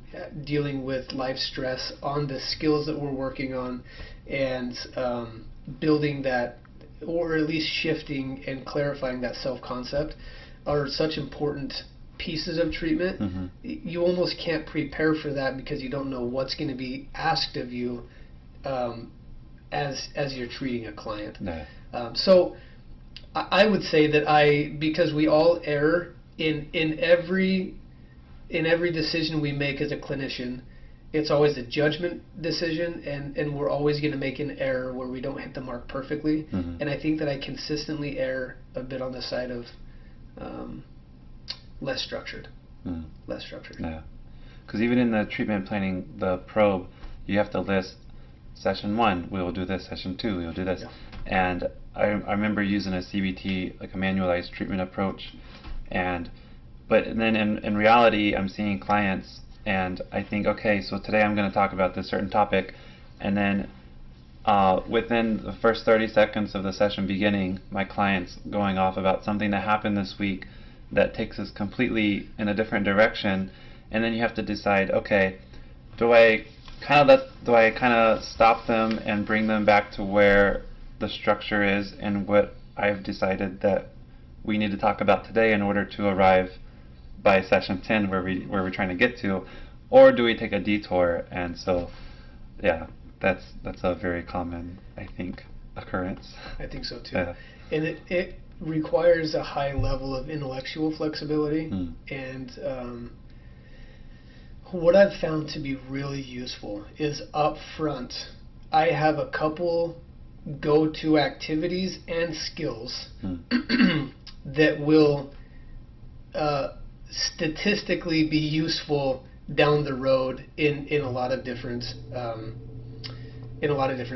dealing with life stress on the skills that we're working on, and building that, or at least shifting and clarifying that self-concept, are such important pieces of treatment, you almost can't prepare for that because you don't know what's going to be asked of you as you're treating a client. No. So I would say that because we all err in every decision we make as a clinician, it's always a judgment decision, and we're always going to make an error where we don't hit the mark perfectly. And I think that I consistently err a bit on the side of less structured. Less structured. Yeah. Because even in the treatment planning, the probe, you have to list session 1, we will do this, session 2, we will do this. Yeah. And I remember using a CBT, like a manualized treatment approach. But then in reality, I'm seeing clients and I think, okay, so today I'm going to talk about this certain topic. And then within the first 30 seconds of the session beginning, my client's going off about something that happened this week that takes us completely in a different direction. And then you have to decide, okay, do I kind of stop them and bring them back to where the structure is and what I've decided that we need to talk about today in order to arrive by session 10 where we're trying to get to, or do we take a detour? And so, yeah, that's a very common, I think, occurrence. I think so too. Yeah. And it requires a high level of intellectual flexibility. And what I've found to be really useful is up front, I have a couple go-to activities and skills that will statistically be useful down the road in a lot of different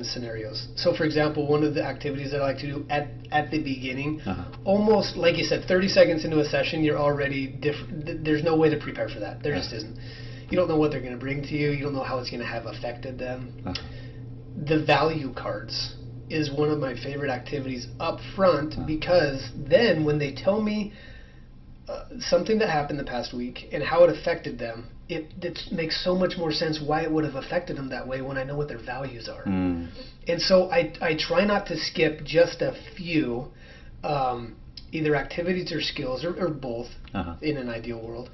scenarios. So, for example, one of the activities that I like to do at the beginning, almost like you said, 30 seconds into a session, you're already different. There's no way to prepare for that. There just isn't. You don't know what they're going to bring to you. You don't know how it's going to have affected them. The value cards is one of my favorite activities up front, because then when they tell me something that happened the past week and how it affected them, it makes so much more sense why it would have affected them that way when I know what their values are. And so I try not to skip just a few either activities or skills or both in an ideal world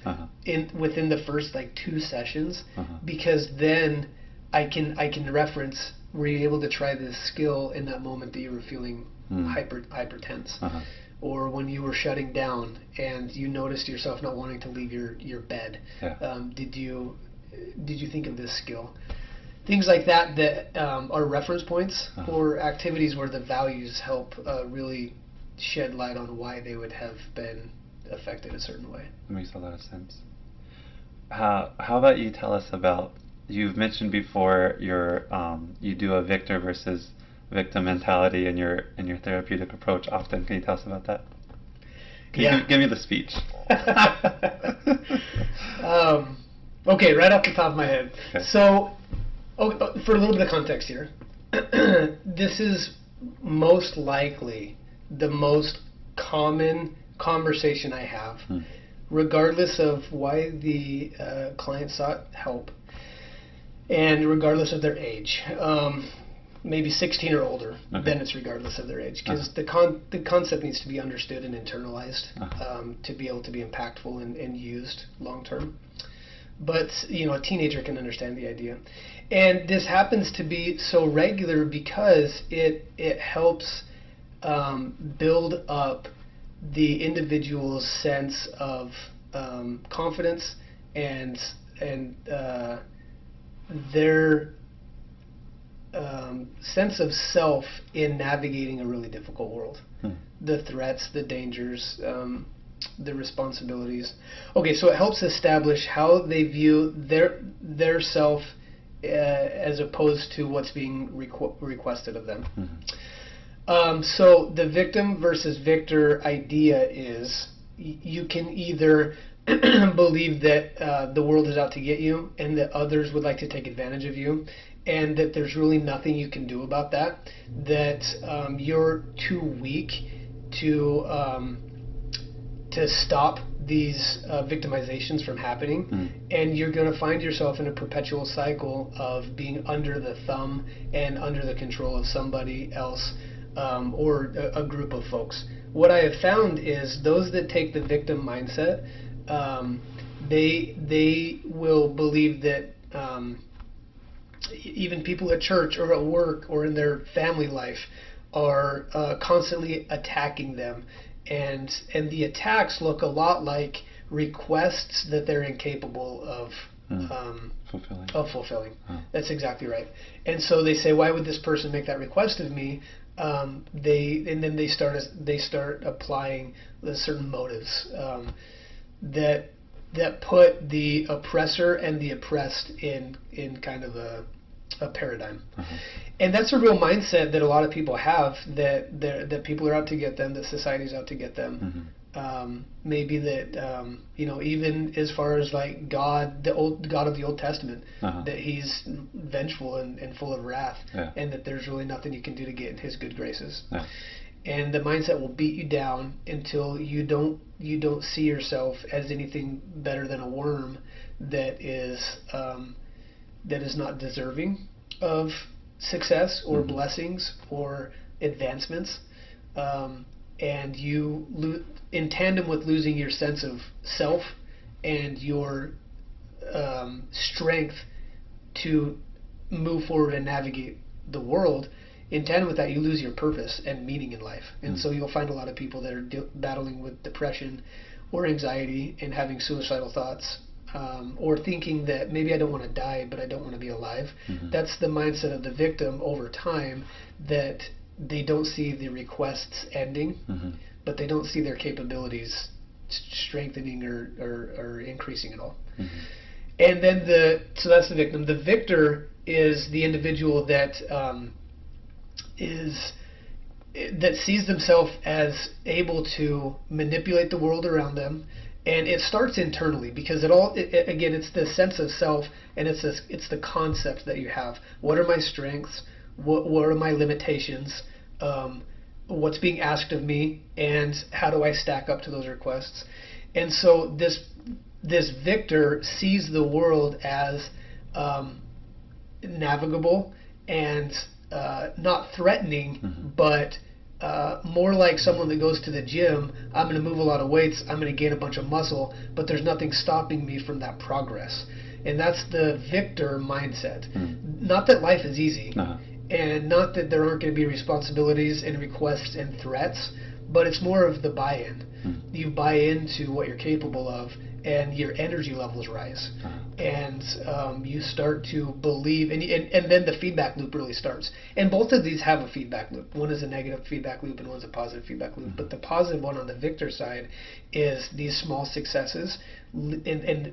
within the first like 2 sessions, because then I can reference, were you able to try this skill in that moment that you were feeling hyper tense? Or when you were shutting down and you noticed yourself not wanting to leave your bed, did you think of this skill? Things like that are reference points or activities where the values help really shed light on why they would have been affected a certain way. That makes a lot of sense. How about you tell us about, you've mentioned before you do a victor versus victim mentality in your therapeutic approach often. Can you tell us about that? Give me the speech. Okay, right off the top of my head. Okay. So, for a little bit of context here, this is most likely the most common conversation I have, regardless of why the client sought help, and regardless of their age. Maybe 16 or older, then it's regardless of their age, because the concept needs to be understood and internalized to be able to be impactful and used long term. But a teenager can understand the idea, and this happens to be so regular because it helps build up the individual's sense of confidence and their sense of self in navigating a really difficult world. The threats, the dangers, the responsibilities. Okay, so it helps establish how they view their self as opposed to what's being requested of them. So the victim versus victor idea is you can either believe that the world is out to get you and that others would like to take advantage of you, and that there's really nothing you can do about that, that you're too weak to stop these victimizations from happening, and you're going to find yourself in a perpetual cycle of being under the thumb and under the control of somebody else or a group of folks. What I have found is those that take the victim mindset they will believe that even people at church or at work or in their family life are constantly attacking them, and the attacks look a lot like requests that they're incapable of fulfilling. Oh. That's exactly right. And so they say, why would this person make that request of me? They start applying the certain motives that put the oppressor and the oppressed in kind of a paradigm. And that's a real mindset that a lot of people have, that people are out to get them, that society's out to get them. Maybe that even as far as like God, the God of the Old Testament, that he's vengeful and full of wrath, and that there's really nothing you can do to get in his good graces. And the mindset will beat you down until you don't see yourself as anything better than a worm that is not deserving of success or blessings or advancements. And you in tandem with losing your sense of self and your strength to move forward and navigate the world, in tandem with that, you lose your purpose and meaning in life. And so you'll find a lot of people that are battling with depression or anxiety and having suicidal thoughts, or thinking that maybe I don't want to die, but I don't want to be alive. That's the mindset of the victim over time, that they don't see the requests ending, but they don't see their capabilities strengthening or increasing at all. And then so that's the victim. The victor is the individual that sees themselves as able to manipulate the world around them. And it starts internally, because again, it's the sense of self, and it's the concept that you have. What are my strengths? What are my limitations? What's being asked of me, and how do I stack up to those requests? And so this victor sees the world as navigable and not threatening, but more like someone that goes to the gym. I'm going to move a lot of weights, I'm going to gain a bunch of muscle, but there's nothing stopping me from that progress. And that's the victor mindset. Not that life is easy, and not that there aren't going to be responsibilities and requests and threats, but it's more of the buy-in. You buy into what you're capable of, and your energy levels rise, and you start to believe, and then the feedback loop really starts. And both of these have a feedback loop. One is a negative feedback loop, and one's a positive feedback loop. But the positive one on the victor side is these small successes, and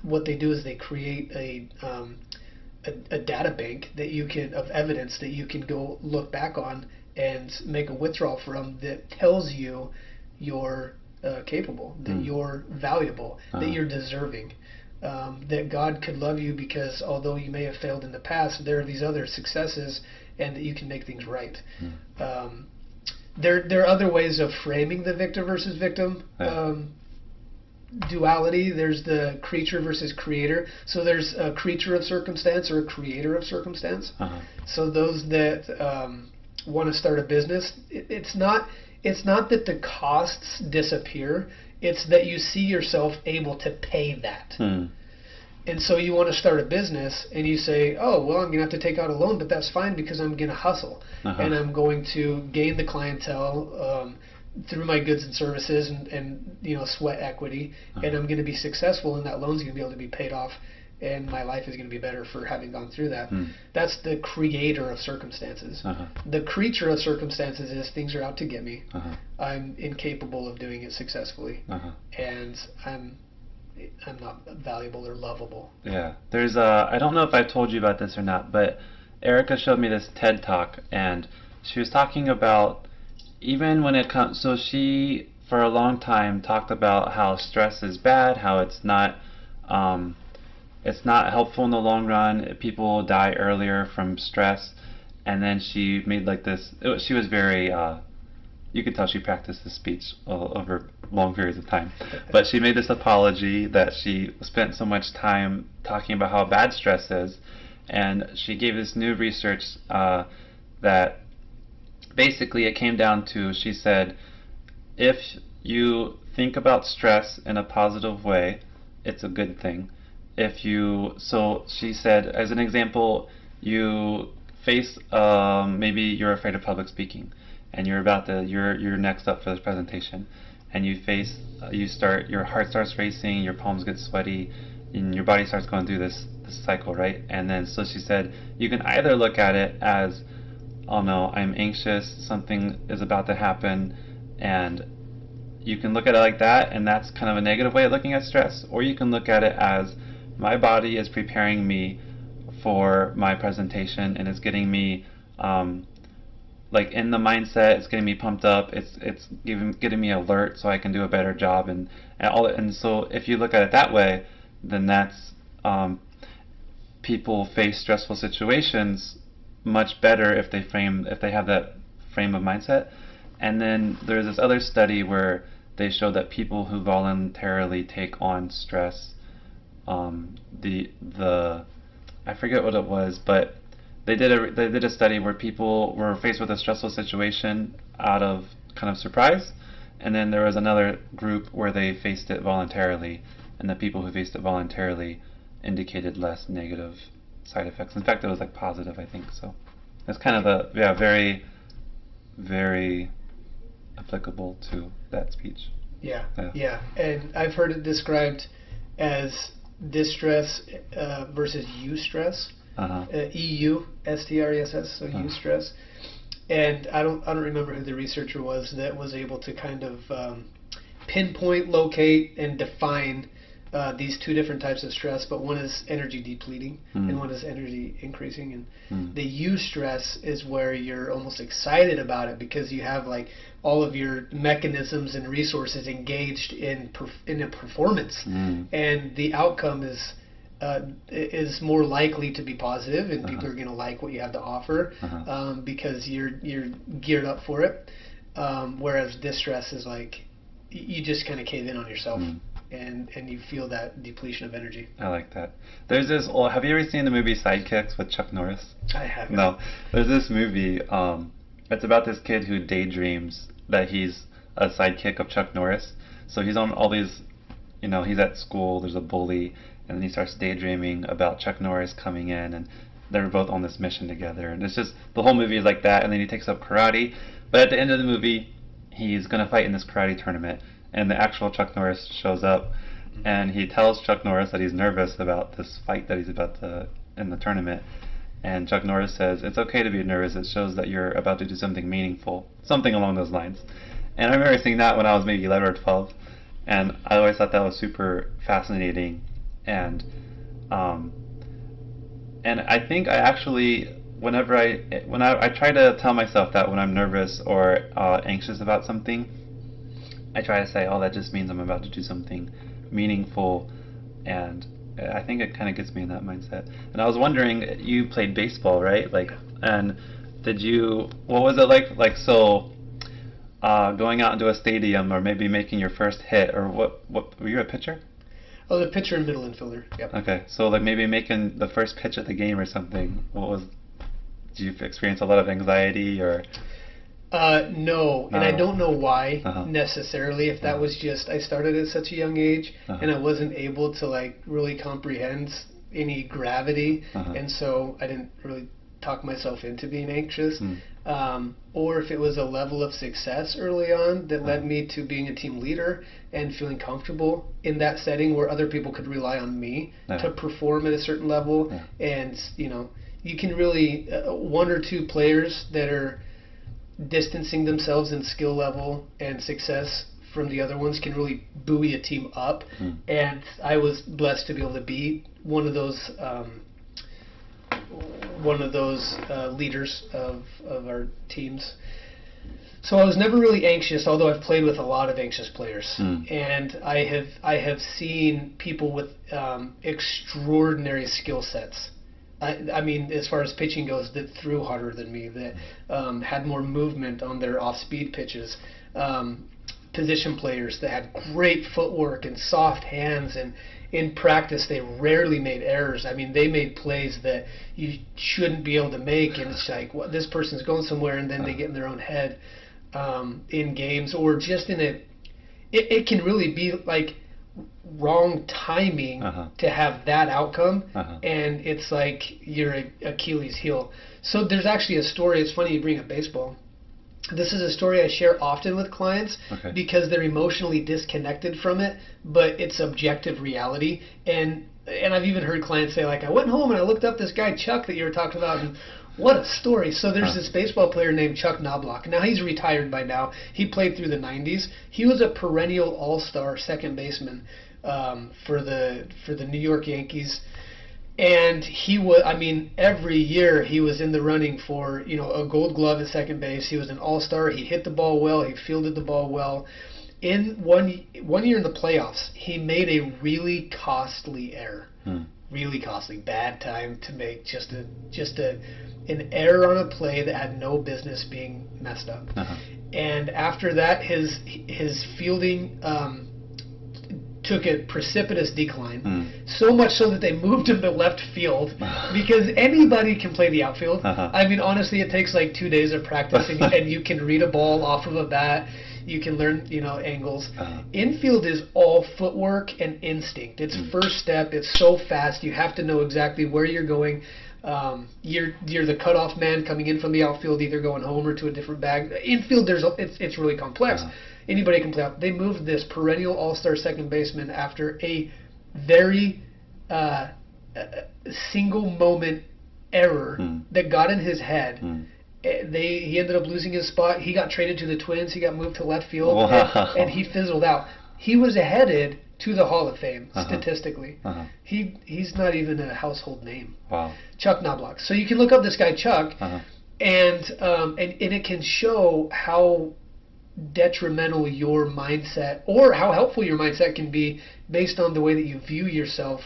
what they do is they create a data bank that you can, of evidence that you can go look back on and make a withdrawal from, that tells you you're capable, that you're valuable, that you're deserving, that God could love you because although you may have failed in the past, there are these other successes, and that you can make things right. There are other ways of framing the victor versus victim duality. There's the creature versus creator. So there's a creature of circumstance or a creator of circumstance. So those that want to start a business, it's not that the costs disappear, it's that you see yourself able to pay that. And so you want to start a business, and you say, oh, well, I'm going to have to take out a loan, but that's fine because I'm going to hustle. And I'm going to gain the clientele through my goods and services, and sweat equity, and I'm going to be successful, and that loan's going to be able to be paid off, and my life is going to be better for having gone through that. That's the creator of circumstances. The creature of circumstances is things are out to get me. I'm incapable of doing it successfully, and I'm not valuable or lovable. Yeah, there's I don't know if I told you about this or not, but Erica showed me this TED Talk, and she was talking about, even when it comes, so she for a long time talked about how stress is bad, how it's not helpful in the long run. People die earlier from stress. And then she made like this, she was very, you could tell she practiced this speech over long periods of time. But she made this apology that she spent so much time talking about how bad stress is. And she gave this new research that basically it came down to, she said, if you think about stress in a positive way, it's a good thing. So she said, as an example, you face, maybe you're afraid of public speaking, and you're next up for this presentation, and your heart starts racing, your palms get sweaty, and your body starts going through this cycle, right? And then, so she said, you can either look at it as, oh no, I'm anxious, something is about to happen, and you can look at it like that, and that's kind of a negative way of looking at stress. Or you can look at it as, my body is preparing me for my presentation, and it's getting me like in the mindset, it's getting me pumped up, it's getting me alert so I can do a better job, and so if you look at it that way, then that's people face stressful situations much better if they have that frame of mindset. And then there's this other study where they show that people who voluntarily take on stress, I forget what it was, but they did a study where people were faced with a stressful situation out of kind of surprise, and then there was another group where they faced it voluntarily, and the people who faced it voluntarily indicated less negative side effects. In fact, it was like positive, I think. So it's kind of very, very applicable to that speech. Yeah. And I've heard it described as distress versus eustress. EUSTRESS, so eustress. And I don't remember who the researcher was that was able to kind of pinpoint, locate, and define these two different types of stress, but one is energy depleting and one is energy increasing. And the eustress is where you're almost excited about it because you have like all of your mechanisms and resources engaged in a performance, and the outcome is more likely to be positive, and people are going to like what you have to offer because you're geared up for it. Whereas distress is like you just kind of cave in on yourself. And you feel that depletion of energy. I like that. There's this. Have you ever seen the movie Sidekicks with Chuck Norris? I haven't. No. There's this movie. It's about this kid who daydreams that he's a sidekick of Chuck Norris. So he's on all these. He's at school. There's a bully, and then he starts daydreaming about Chuck Norris coming in, and they're both on this mission together. And it's just the whole movie is like that. And then he takes up karate. But at the end of the movie, he's gonna fight in this karate tournament. And the actual Chuck Norris shows up, and he tells Chuck Norris that he's nervous about this fight that he's about to in the tournament. And Chuck Norris says, "It's okay to be nervous. It shows that you're about to do something meaningful," something along those lines. And I remember seeing that when I was maybe 11 or 12, and I always thought that was super fascinating. And I think I actually, when I try to tell myself that when I'm nervous or anxious about something, I try to say, oh, that just means I'm about to do something meaningful, and I think it kind of gets me in that mindset. And I was wondering, you played baseball, right? And what was it like, going out into a stadium or maybe making your first hit, or what were you a pitcher? Oh, the pitcher and middle infielder, yep. Okay, so like maybe making the first pitch at the game or something, did you experience a lot of anxiety or? No, and I don't know why necessarily. If that was just I started at such a young age and I wasn't able to like really comprehend any gravity, and so I didn't really talk myself into being anxious, or if it was a level of success early on that led me to being a team leader and feeling comfortable in that setting where other people could rely on me to perform at a certain level, and you can really one or two players that are distancing themselves in skill level and success from the other ones can really buoy a team up, and I was blessed to be able to be one of those leaders of our teams. So I was never really anxious, although I've played with a lot of anxious players, and I have seen people with extraordinary skill sets. I mean, as far as pitching goes, that threw harder than me, that had more movement on their off-speed pitches. Position players that had great footwork and soft hands, and in practice they rarely made errors. I mean, they made plays that you shouldn't be able to make, and it's like, what, this person's going somewhere, and then they get in their own head in games, or just in it can really be like wrong timing to have that outcome, and it's like your Achilles heel. So there's actually a story. It's funny you bring up baseball. This is a story I share often with clients because they're emotionally disconnected from it, but it's objective reality. And I've even heard clients say, like, I went home and I looked up this guy Chuck that you were talking about, and what a story. So there's this baseball player named Chuck Knobloch. Now he's retired by now. He played through the 90s. He was a perennial all-star second baseman for the New York Yankees. And he was, I mean, every year he was in the running for, a gold glove at second base. He was an all-star. He hit the ball well. He fielded the ball well. In one year in the playoffs, he made a really costly error. Really costly. Bad time to make just an error on a play that had no business being messed up. And after that, his fielding took a precipitous decline, so much so that they moved him to left field because anybody can play the outfield. I mean, honestly, it takes like 2 days of practice, and you can read a ball off of a bat. You can learn, angles. Infield is all footwork and instinct. It's first step. It's so fast. You have to know exactly where you're going. You're the cutoff man coming in from the outfield, either going home or to a different bag. Infield, it's really complex. Anybody can play out. They moved this perennial all-star second baseman after a very single moment error that got in his head. He ended up losing his spot. He got traded to the Twins. He got moved to left field, and he fizzled out. He was headed to the Hall of Fame statistically. He's not even a household name. Wow. Chuck Knobloch. So you can look up this guy Chuck, and it can show how detrimental your mindset or how helpful your mindset can be based on the way that you view yourself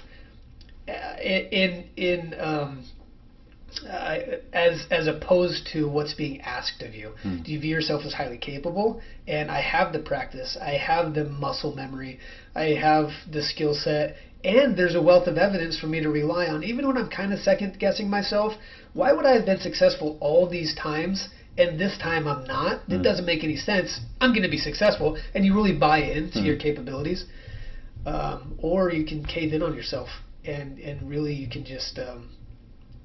as opposed to what's being asked of you. Do you view yourself as highly capable? And I have the practice, I have the muscle memory, I have the skill set, and there's a wealth of evidence for me to rely on. Even when I'm kind of second guessing myself, why would I have been successful all these times and this time I'm not? It doesn't make any sense. I'm going to be successful, and you really buy into your capabilities. Or you can cave in on yourself, and really you can just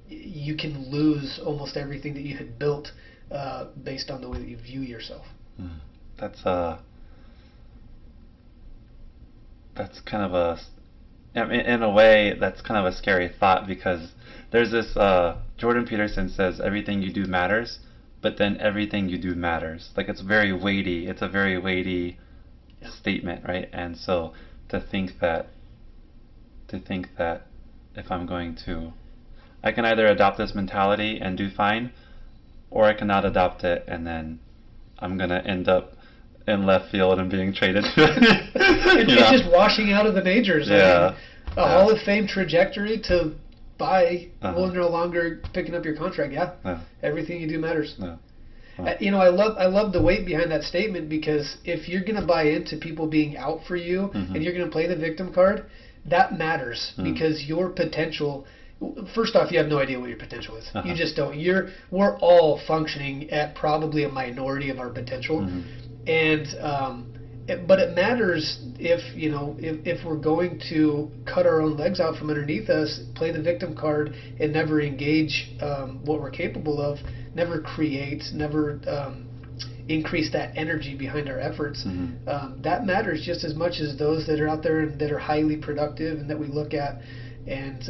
you can lose almost everything that you had built based on the way that you view yourself. That's kind of in a way, that's kind of a scary thought, because there's this, Jordan Peterson says everything you do matters, but then everything you do matters. Like, it's very weighty. It's a very weighty statement, right? And so to think that if I'm going to, I can either adopt this mentality and do fine, or I cannot adopt it and then I'm going to end up in left field and being traded. It's just washing out of the majors. Yeah. I mean, Hall of Fame trajectory to buy, well, no longer picking up your contract. Everything you do matters. I love the weight behind that statement, because if you're going to buy into people being out for you and you're going to play the victim card, that matters, because your potential, first off, you have no idea what your potential is. You just don't. We're all functioning at probably a minority of our potential, and but it matters if we're going to cut our own legs out from underneath us, play the victim card, and never engage what we're capable of, never create, never increase that energy behind our efforts. That matters just as much as those that are out there and that are highly productive and that we look at. And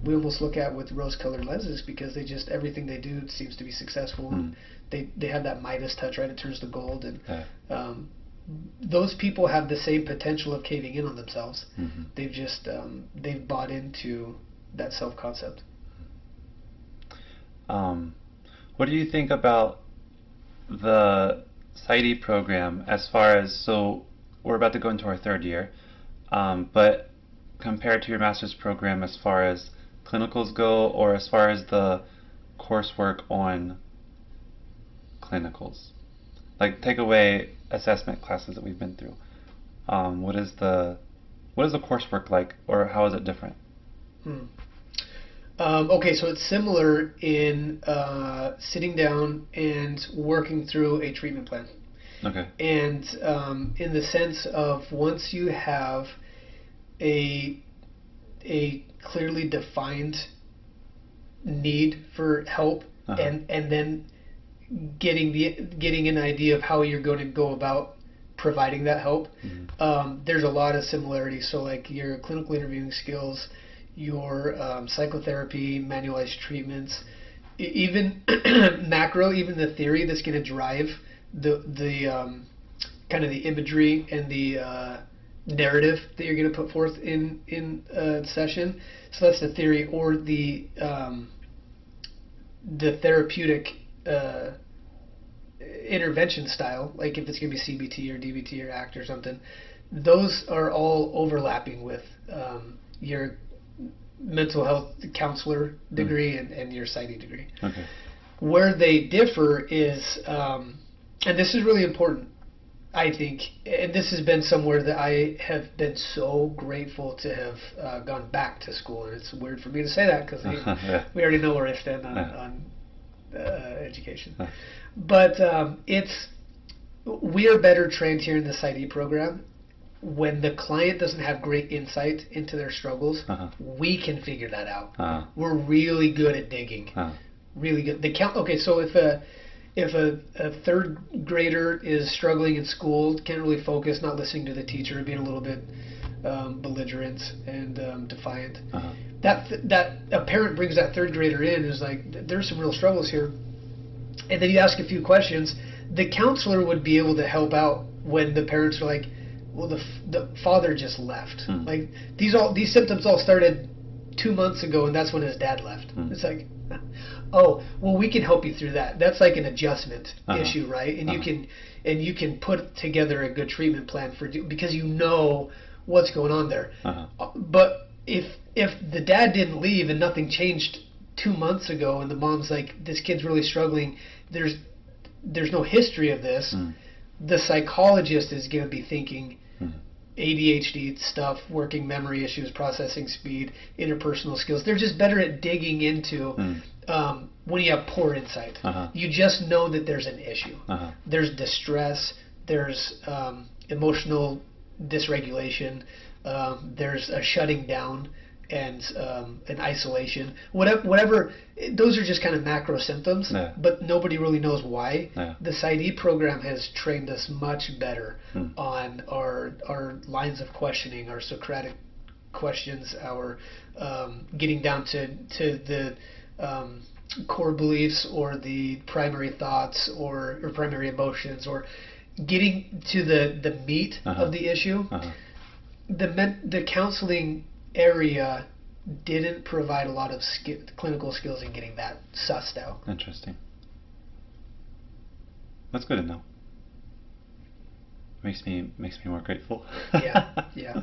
we almost look at with rose-colored lenses, because everything they do seems to be successful. And they have that Midas touch, right? It turns to gold. And those people have the same potential of caving in on themselves. They've just they've bought into that self-concept. What do you think about the PsyD program as far as, so we're about to go into our third year, but compared to your master's program as far as clinicals go, or as far as the coursework on clinicals? Like, take away assessment classes that we've been through. What is the coursework like, or how is it different? Okay, so it's similar in sitting down and working through a treatment plan. Okay. And in the sense of once you have a clearly defined need for help, and then getting an idea of how you're going to go about providing that help, there's a lot of similarities. So like your clinical interviewing skills, your psychotherapy, manualized treatments, even macro, even the theory that's going to drive the kind of the imagery and the narrative that you're going to put forth in a session. So that's the theory, or the therapeutic intervention style, like if it's going to be CBT or DBT or ACT or something. Those are all overlapping with your mental health counselor degree and your PsyD degree. Okay. Where they differ is, and this is really important, I think, and this has been somewhere that I have been so grateful to have gone back to school, and it's weird for me to say that because we already know where I stand on education. But we are better trained here in the PsyD program. When the client doesn't have great insight into their struggles, we can figure that out. We're really good at digging. Really good. Okay, so if a third grader is struggling in school, can't really focus, not listening to the teacher, being a little bit belligerent and defiant, that a parent brings that third grader in, is like, there's some real struggles here, and then you ask a few questions. The counselor would be able to help out when the parents are like, well, the father just left. Like these symptoms all started 2 months ago, and that's when his dad left. It's like, oh, well, we can help you through that. That's like an adjustment issue, right? And you can put together a good treatment plan because you know what's going on there. But if the dad didn't leave and nothing changed 2 months ago, and the mom's like, this kid's really struggling, there's no history of this, the psychologist is going to be thinking ADHD stuff, working memory issues, processing speed, interpersonal skills. They're just better at digging into when you have poor insight. You just know that there's an issue. There's distress, there's emotional dysregulation, there's a shutting down and an isolation. Whatever, those are just kind of macro symptoms, but nobody really knows why. The PsyD program has trained us much better on our lines of questioning, our Socratic questions, our getting down to the core beliefs or the primary thoughts or primary emotions, or getting to the meat of the issue. The counseling area didn't provide a lot of clinical skills in getting that sussed out. Interesting. That's good to know. Makes me more grateful. Yeah,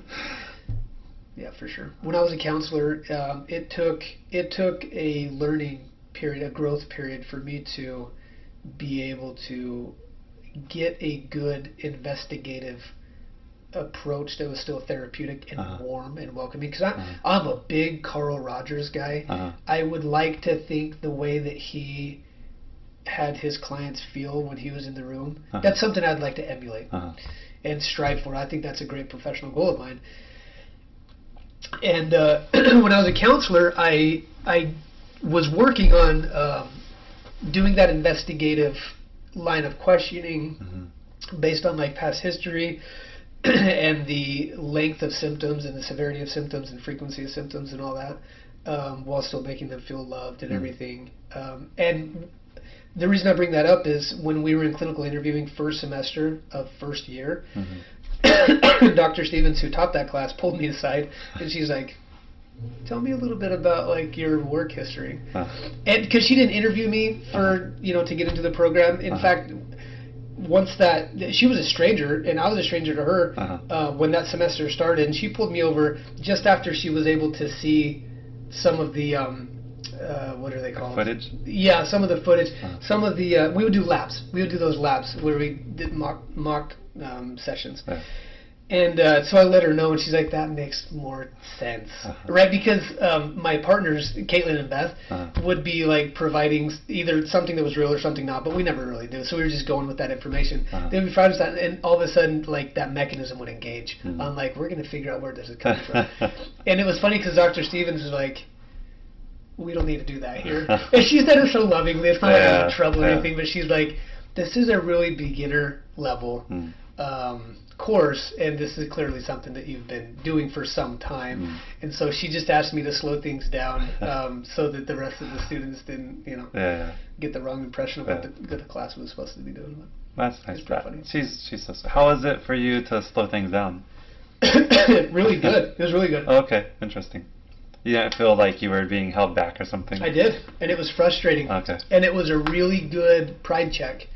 for sure. When I was a counselor, it took a learning period, a growth period, for me to be able to get a good investigative approach that was still therapeutic and warm and welcoming, because I'm a big Carl Rogers guy. I would like to think the way that he had his clients feel when he was in the room, that's something I'd like to emulate and strive for. I think that's a great professional goal of mine. And when I was a counselor, I was working on doing that investigative line of questioning based on like past history and the length of symptoms and the severity of symptoms and frequency of symptoms and all that, while still making them feel loved and everything. And the reason I bring that up is when we were in clinical interviewing first semester of first year, Dr. Stevens, who taught that class, pulled me aside and she's like, tell me a little bit about like your work history. And because she didn't interview me for, to get into the program. In fact, once she was a stranger and I was a stranger to her when that semester started, and she pulled me over just after she was able to see some of the what are they called? Footage? Yeah, some of the footage. Some of the we would do labs. We would do those labs where we did mock sessions. And so I let her know, and she's like, that makes more sense, right? Because my partners, Caitlin and Beth, would be like providing either something that was real or something not, but we never really do. So we were just going with that information. They would be providing that, and all of a sudden, like that mechanism would engage. I'm like, we're going to figure out where this is coming from. And it was funny because Dr. Stevens was like, we don't need to do that here. And she said it so lovingly. It's not like I'm in trouble or anything, but she's like, this is a really beginner level course, and this is clearly something that you've been doing for some time. And so she just asked me to slow things down so that the rest of the students didn't, get the wrong impression of what the class was supposed to be doing. That's nice. Funny. She's so sweet. How was it for you to slow things down? Really good. It was really good. Okay, interesting. You didn't feel like you were being held back or something? I did, and it was frustrating. Okay. And it was a really good pride check.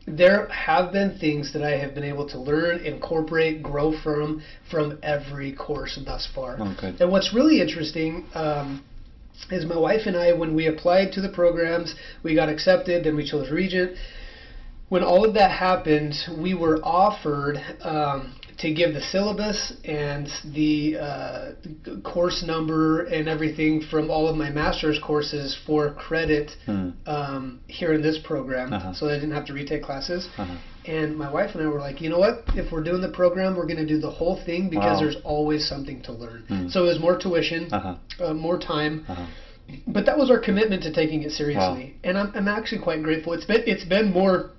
There have been things that I have been able to learn, incorporate, grow from every course thus far. Oh, good. And what's really interesting is my wife and I, when we applied to the programs, we got accepted, then we chose Regent. When all of that happened, we were offered to give the syllabus and the course number and everything from all of my master's courses for credit here in this program, so I didn't have to retake classes. And my wife and I were like, you know what? If we're doing the program, we're going to do the whole thing because there's always something to learn. So it was more tuition, more time. But that was our commitment to taking it seriously. And I'm actually quite grateful. It's been more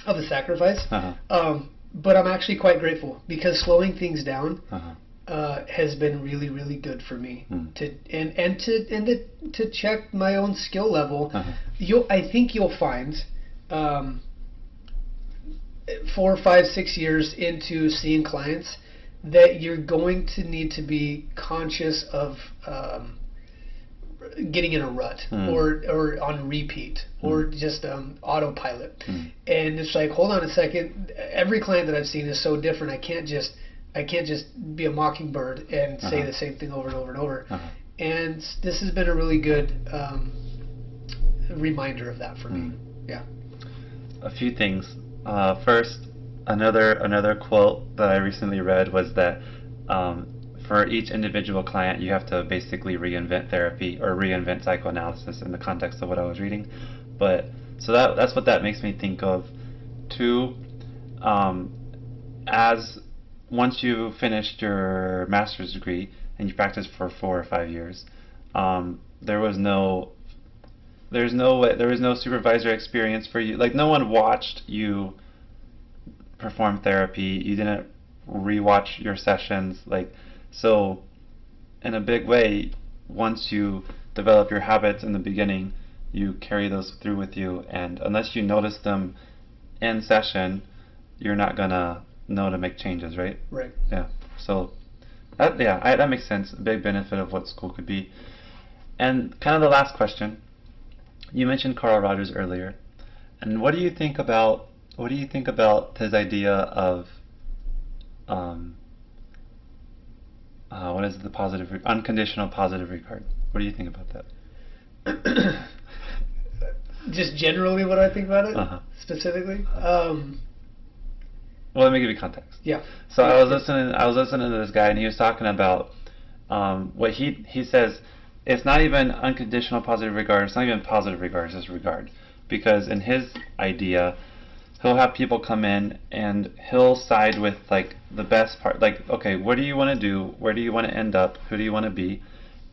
of a sacrifice. But I'm actually quite grateful because slowing things down has been really, really good for me to check my own skill level. I think you'll find 4, 5, 6 years into seeing clients that you're going to need to be conscious of getting in a rut or on repeat or just autopilot. And it's like, hold on a second, every client that I've seen is so different. I can't just be a mockingbird and say the same thing over and over and over. And this has been a really good reminder of that for me. Yeah. A few things. First, another quote that I recently read was that for each individual client, you have to basically reinvent therapy or reinvent psychoanalysis in the context of what I was reading. But so that's what that makes me think of. Two, as once you finished your master's degree and you practiced for 4 or 5 years, there was no supervisor experience for you. Like, no one watched you perform therapy. You didn't rewatch your sessions. So in a big way, once you develop your habits in the beginning, you carry those through with you, and unless you notice them in session, you're not gonna know to make changes, right? Right. Yeah. So that makes sense. A big benefit of what school could be. And kind of the last question, you mentioned Carl Rogers earlier, and what do you think about his idea of what is the unconditional positive regard? What do you think about that? Just generally, what I think about it, specifically. Well, let me give you context. Yeah. So I was listening to this guy, and he was talking about what he says. It's not even unconditional positive regard. It's not even positive regard. It's just regard, because in his idea, he'll have people come in and he'll side with like the best part. Like, okay, what do you want to do? Where do you want to end up? Who do you want to be?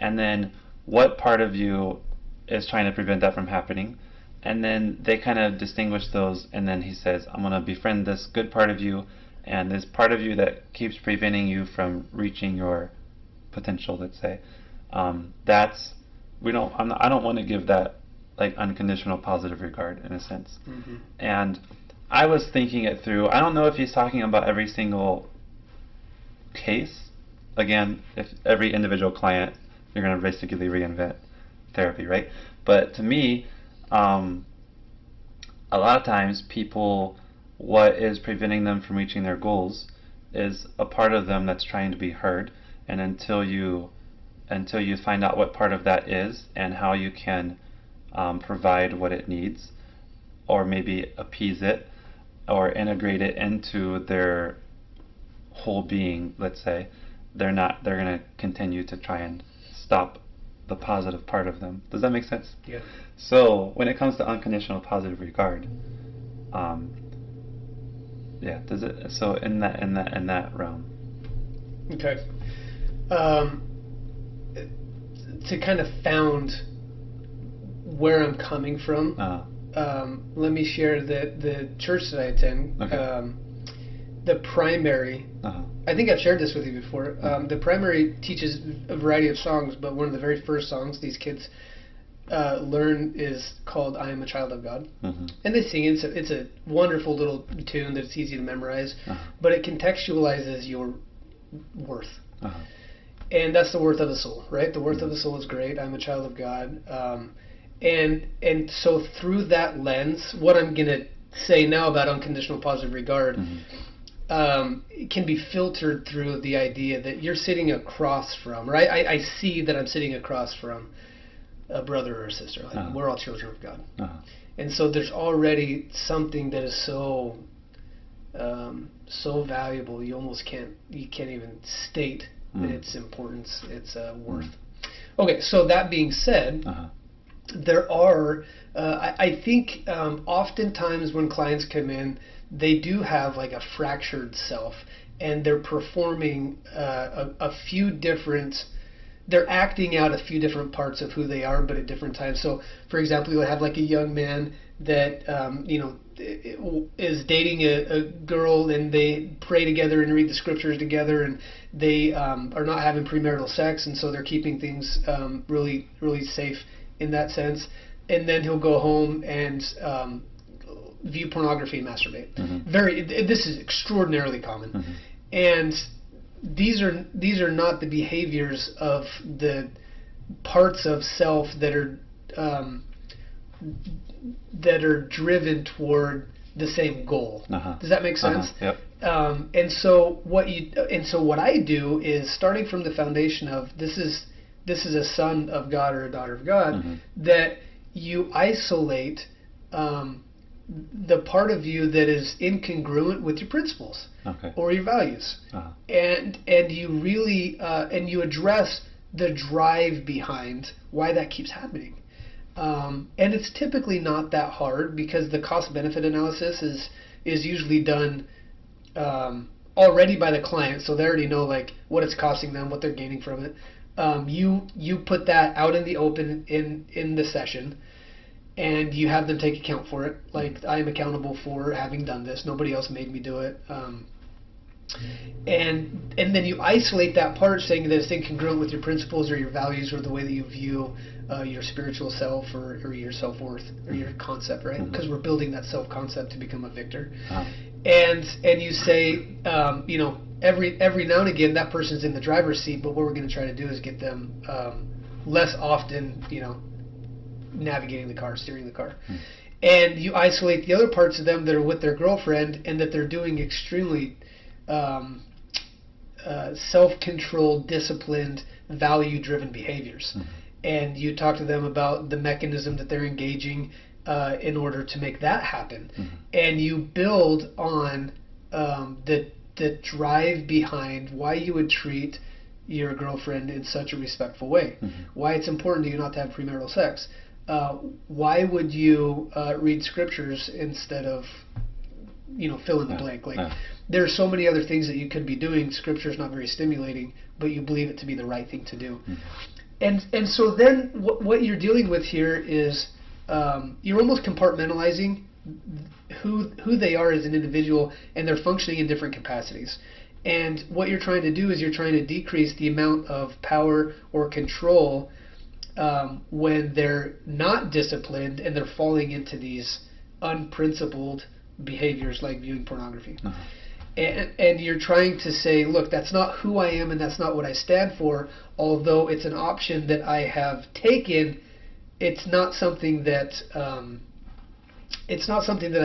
And then what part of you is trying to prevent that from happening? And then they kind of distinguish those, and then he says, I'm going to befriend this good part of you and this part of you that keeps preventing you from reaching your potential, let's say. I don't want to give that like unconditional positive regard in a sense. And I was thinking it through. I don't know if he's talking about every single case. Again, if every individual client, you're going to basically reinvent therapy, right? But to me, a lot of times people, what is preventing them from reaching their goals is a part of them that's trying to be heard. And until you find out what part of that is and how you can provide what it needs, or maybe appease it, or integrate it into their whole being, let's say, they're going to continue to try and stop the positive part of them. Does that make sense? Yeah. So when it comes to unconditional positive regard, yeah, does it? So in that realm. Okay. To kind of found where I'm coming from, let me share that the church that I attend, Okay. the primary, I think I've shared this with you before, the primary teaches a variety of songs, but one of the very first songs these kids learn is called I Am a Child of God. Mm-hmm. And they sing it. It's a wonderful little tune that's easy to memorize, Uh-huh. but it contextualizes your worth. Uh-huh. And that's the worth of the soul, right? The worth of the soul is great. I'm a child of God. And so through that lens, what I'm going to say now about unconditional positive regard it can be filtered through the idea that you're sitting across from, right? I see that I'm sitting across from a brother or a sister. Like we're all children of God. And so there's already something that is so so valuable you can't even state its importance, its worth. Okay, so that being said, there are I think oftentimes when clients come in, they do have like a fractured self, and they're performing a few different, they're acting out a few different parts of who they are, but at different times. So, for example, you'll have like a young man that is dating a girl, and they pray together and read the scriptures together, and they are not having premarital sex, and so they're keeping things really, really safe in that sense. And then he'll go home and view pornography and masturbate. This is extraordinarily common. And these are not the behaviors of the parts of self that are driven toward the same goal. Does that make sense? Yep. And so what I do is, starting from the foundation of this is a son of God or a daughter of God, that you isolate the part of you that is incongruent with your principles or your values, and you really and you address the drive behind why that keeps happening. And it's typically not that hard, because the cost-benefit analysis is usually done already by the client, so they already know like what it's costing them, what they're gaining from it. You put that out in the open in the session, and you have them take account for it. Like, I am accountable for having done this. Nobody else made me do it. And then you isolate that part, saying that it's incongruent with your principles or your values or the way that you view your spiritual self or your self-worth or your concept, right? Because we're building that self-concept to become a victor. And you say, every now and again that person's in the driver's seat, but what we're going to try to do is get them less often, navigating the car, steering the car. And you isolate the other parts of them that are with their girlfriend, and that they're doing extremely self-controlled, disciplined, value-driven behaviors. And you talk to them about the mechanism that they're engaging in order to make that happen. And you build on the drive behind why you would treat your girlfriend in such a respectful way, why it's important to you not to have premarital sex. Why would you read scriptures instead of, fill in the blank? There are so many other things that you could be doing. Scripture's not very stimulating, but you believe it to be the right thing to do. And so then what you're dealing with here is you're almost compartmentalizing who they are as an individual, and they're functioning in different capacities. And what you're trying to do is you're trying to decrease the amount of power or control when they're not disciplined and they're falling into these unprincipled behaviors like viewing pornography. And you're trying to say, look, that's not who I am and that's not what I stand for. Although it's an option that I have taken, it's not something that I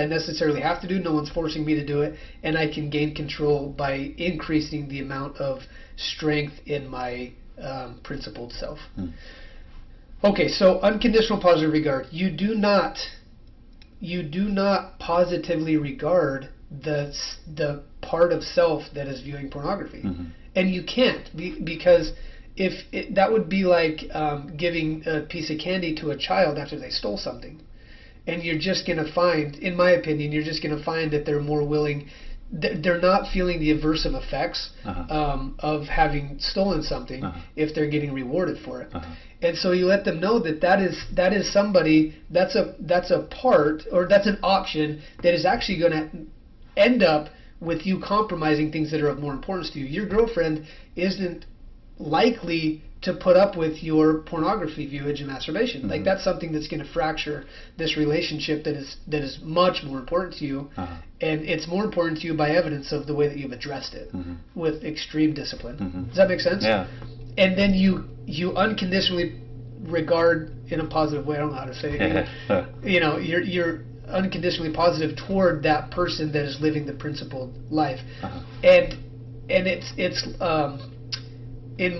necessarily have to do. No one's forcing me to do it, and I can gain control by increasing the amount of strength in my principled self. Okay, so unconditional positive regard. You do not you do not positively regard the part of self that is viewing pornography, and you can't because that would be like giving a piece of candy to a child after they stole something, and you're just going to find, in my opinion, you're just going to find that they're more willing. They're not feeling the aversive effects of having stolen something if they're getting rewarded for it. And so you let them know that is somebody, that's a part, or that's an option that is actually going to end up with you compromising things that are of more importance to you. Your girlfriend isn't likely to put up with your pornography viewage and masturbation. Like, that's something that's going to fracture this relationship that is much more important to you, and it's more important to you by evidence of the way that you've addressed it with extreme discipline. Does that make sense? Yeah. And then you unconditionally regard, in a positive way, I don't know how to say it, you're unconditionally positive toward that person that is living the principled life. And it's in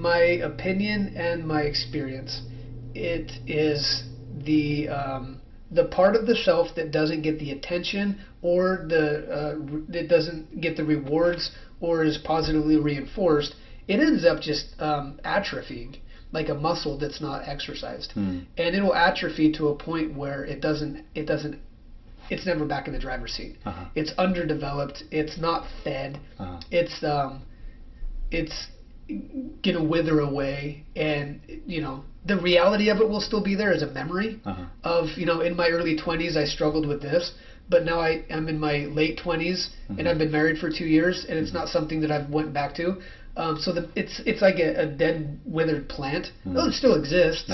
my opinion and my experience, it is the part of the self that doesn't get the attention, or that doesn't get the rewards, or is positively reinforced. It ends up just atrophying, like a muscle that's not exercised, and it'll atrophy to a point where it's never back in the driver's seat. It's underdeveloped. It's not fed. It's gonna wither away, and the reality of it will still be there as a memory of, in my early 20s I struggled with this, but now I'm in my late 20s and I've been married for 2 years, and it's not something that I've went back to. So it's like a dead, withered plant. Well, it still exists,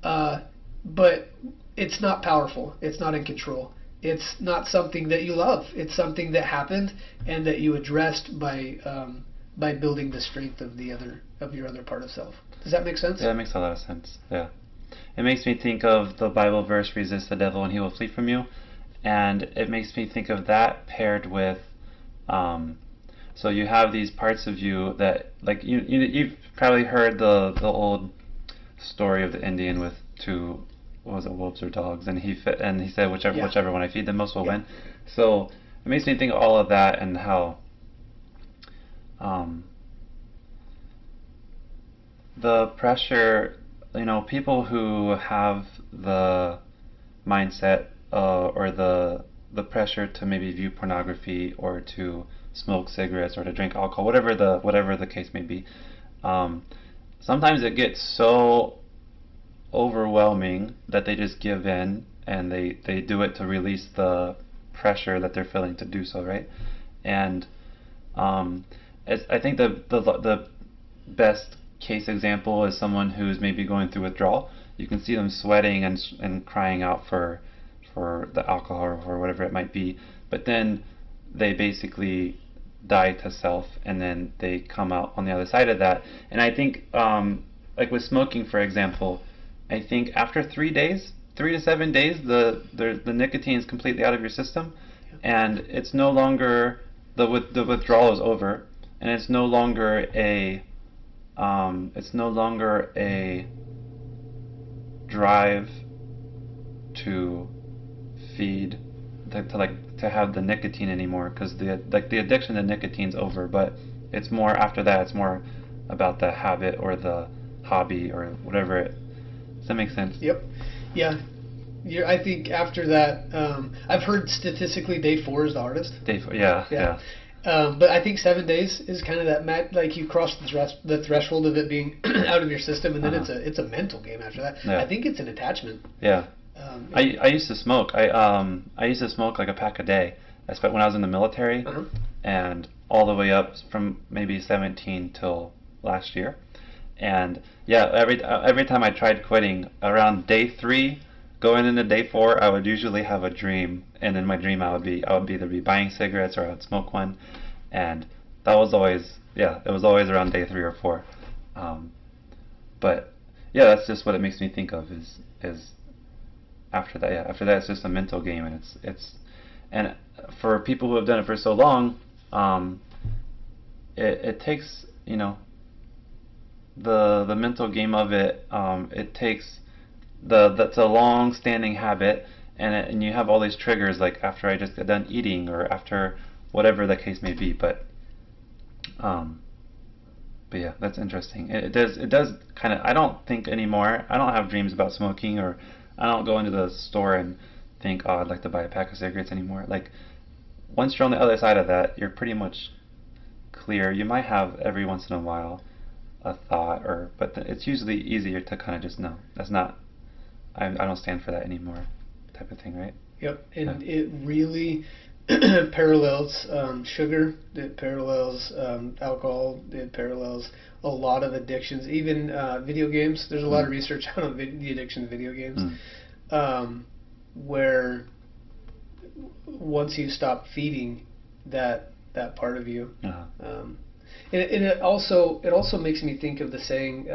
but it's not powerful. It's not in control. It's not something that you love. It's something that happened and that you addressed by building the strength of your other part of self. Does that make sense? Yeah, that makes a lot of sense. Yeah. It makes me think of the Bible verse, resist the devil and he will flee from you. And it makes me think of that paired with, so you have these parts of you that, like, you've probably heard the old story of the Indian with two, what was it, wolves or dogs, and he said whichever one I feed the most will win. So it makes me think of all of that, and how the pressure, people who have the mindset or the pressure to maybe view pornography, or to smoke cigarettes, or to drink alcohol, whatever the case may be, sometimes it gets so overwhelming that they just give in, and they do it to release the pressure that they're feeling to do so, right? And I think the best case example is someone who's maybe going through withdrawal. You can see them sweating and crying out for the alcohol or whatever it might be, but then they basically die to self, and then they come out on the other side of that. And I think, like with smoking, for example, I think after 3 to 7 days, the nicotine is completely out of your system, and it's no longer the withdrawal is over, and it's no longer a drive to feed, to have the nicotine anymore, because the addiction to nicotine's over. But it's more after that. It's more about the habit or the hobby or whatever. Does that make sense? Yep. Yeah. I think after that, I've heard statistically day 4 is the hardest. Day 4, yeah. But I think 7 days is kind of that like you cross the threshold of it being out of your system, and then it's a mental game after that. Yeah. I think it's an attachment. Yeah. I used to smoke. I used to smoke like a pack a day. When I was in the military, and all the way up from maybe 17 till last year. And yeah, every time I tried quitting, around day 3, going into day 4, I would usually have a dream, and in my dream I would either be buying cigarettes, or I would smoke one, and that was always, it was always around day 3 or 4. But yeah, that's just what it makes me think of is after that. After that, it's just a mental game, and and for people who have done it for so long, it takes, the mental game of it. It takes that's a long-standing habit, and you have all these triggers like after I just got done eating or after whatever the case may be. Um, but yeah, that's interesting. It does kind of. I don't think anymore. I don't have dreams about smoking, or I don't go into the store and think, oh, I'd like to buy a pack of cigarettes anymore. Like once you're on the other side of that, you're pretty much clear. You might have every once in a while a thought, but it's usually easier to kind of just know that's not. I don't stand for that anymore, type of thing, right? Yep, and Yeah. it really parallels sugar. It parallels alcohol. It parallels a lot of addictions, even video games. There's a lot of research on the addiction of video games, where once you stop feeding that part of you, and it also makes me think of the saying,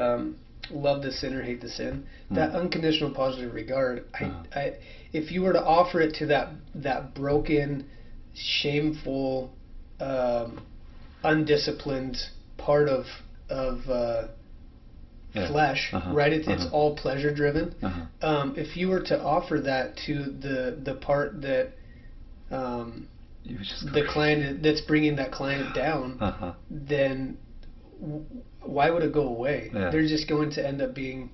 "Love the sin or hate the sin." That unconditional positive regard. If you were to offer it to that broken, shameful, undisciplined part of flesh, right? It's all pleasure driven. If you were to offer that to the part that the client that's bringing that client down, then why would it go away? Yeah. They're just going to end up being.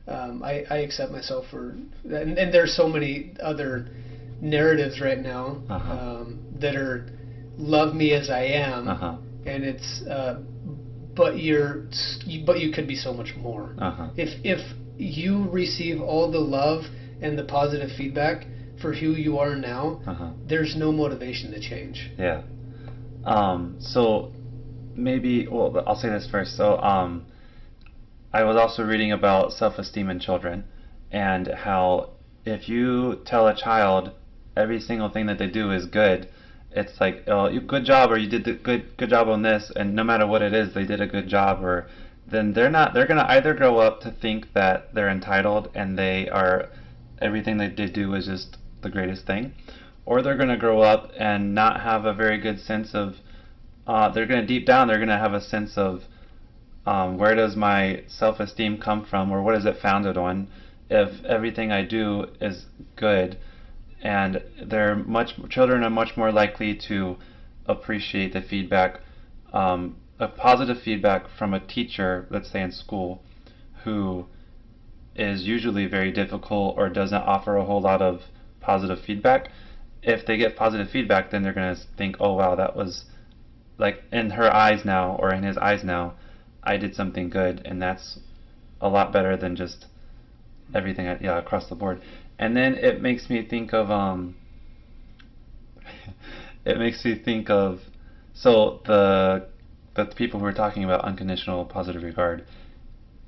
I accept myself for, and there's so many other narratives right now that are love me as I am, and it's but you could be so much more. If you receive all the love and the positive feedback for who you are now, there's no motivation to change. Yeah. So maybe, well, I'll say this first. So, I was also reading about self-esteem in children and how if you tell a child every single thing that they do is good, it's like, oh, you good job, or you did the good job on this, and no matter what it is, they did a good job, or then they're gonna either grow up to think that they're entitled and they are everything that they do is just the greatest thing, or they're gonna grow up and not have a very good sense of they're gonna deep down they're gonna have a sense of where does my self-esteem come from, or what is it founded on if everything I do is good? And children are much more likely to appreciate the feedback, a positive feedback from a teacher, let's say in school, who is usually very difficult or doesn't offer a whole lot of positive feedback. If they get positive feedback, then they're going to think, oh wow, that was like in her eyes now, or in his eyes now, I did something good, and that's a lot better than just everything across the board. And then it makes me think of so the people who were talking about unconditional positive regard,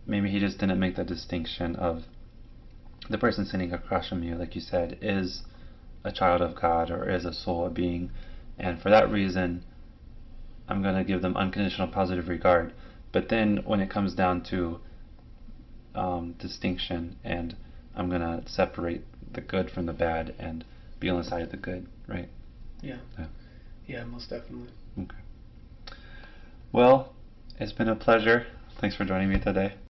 maybe he just didn't make the distinction of the person sitting across from you, like you said, is a child of God or is a soul, a being, and for that reason I'm going to give them unconditional positive regard. But then when it comes down to distinction, and I'm going to separate the good from the bad and be on the side of the good, right? Yeah. Yeah, most definitely. Okay. Well, it's been a pleasure. Thanks for joining me today.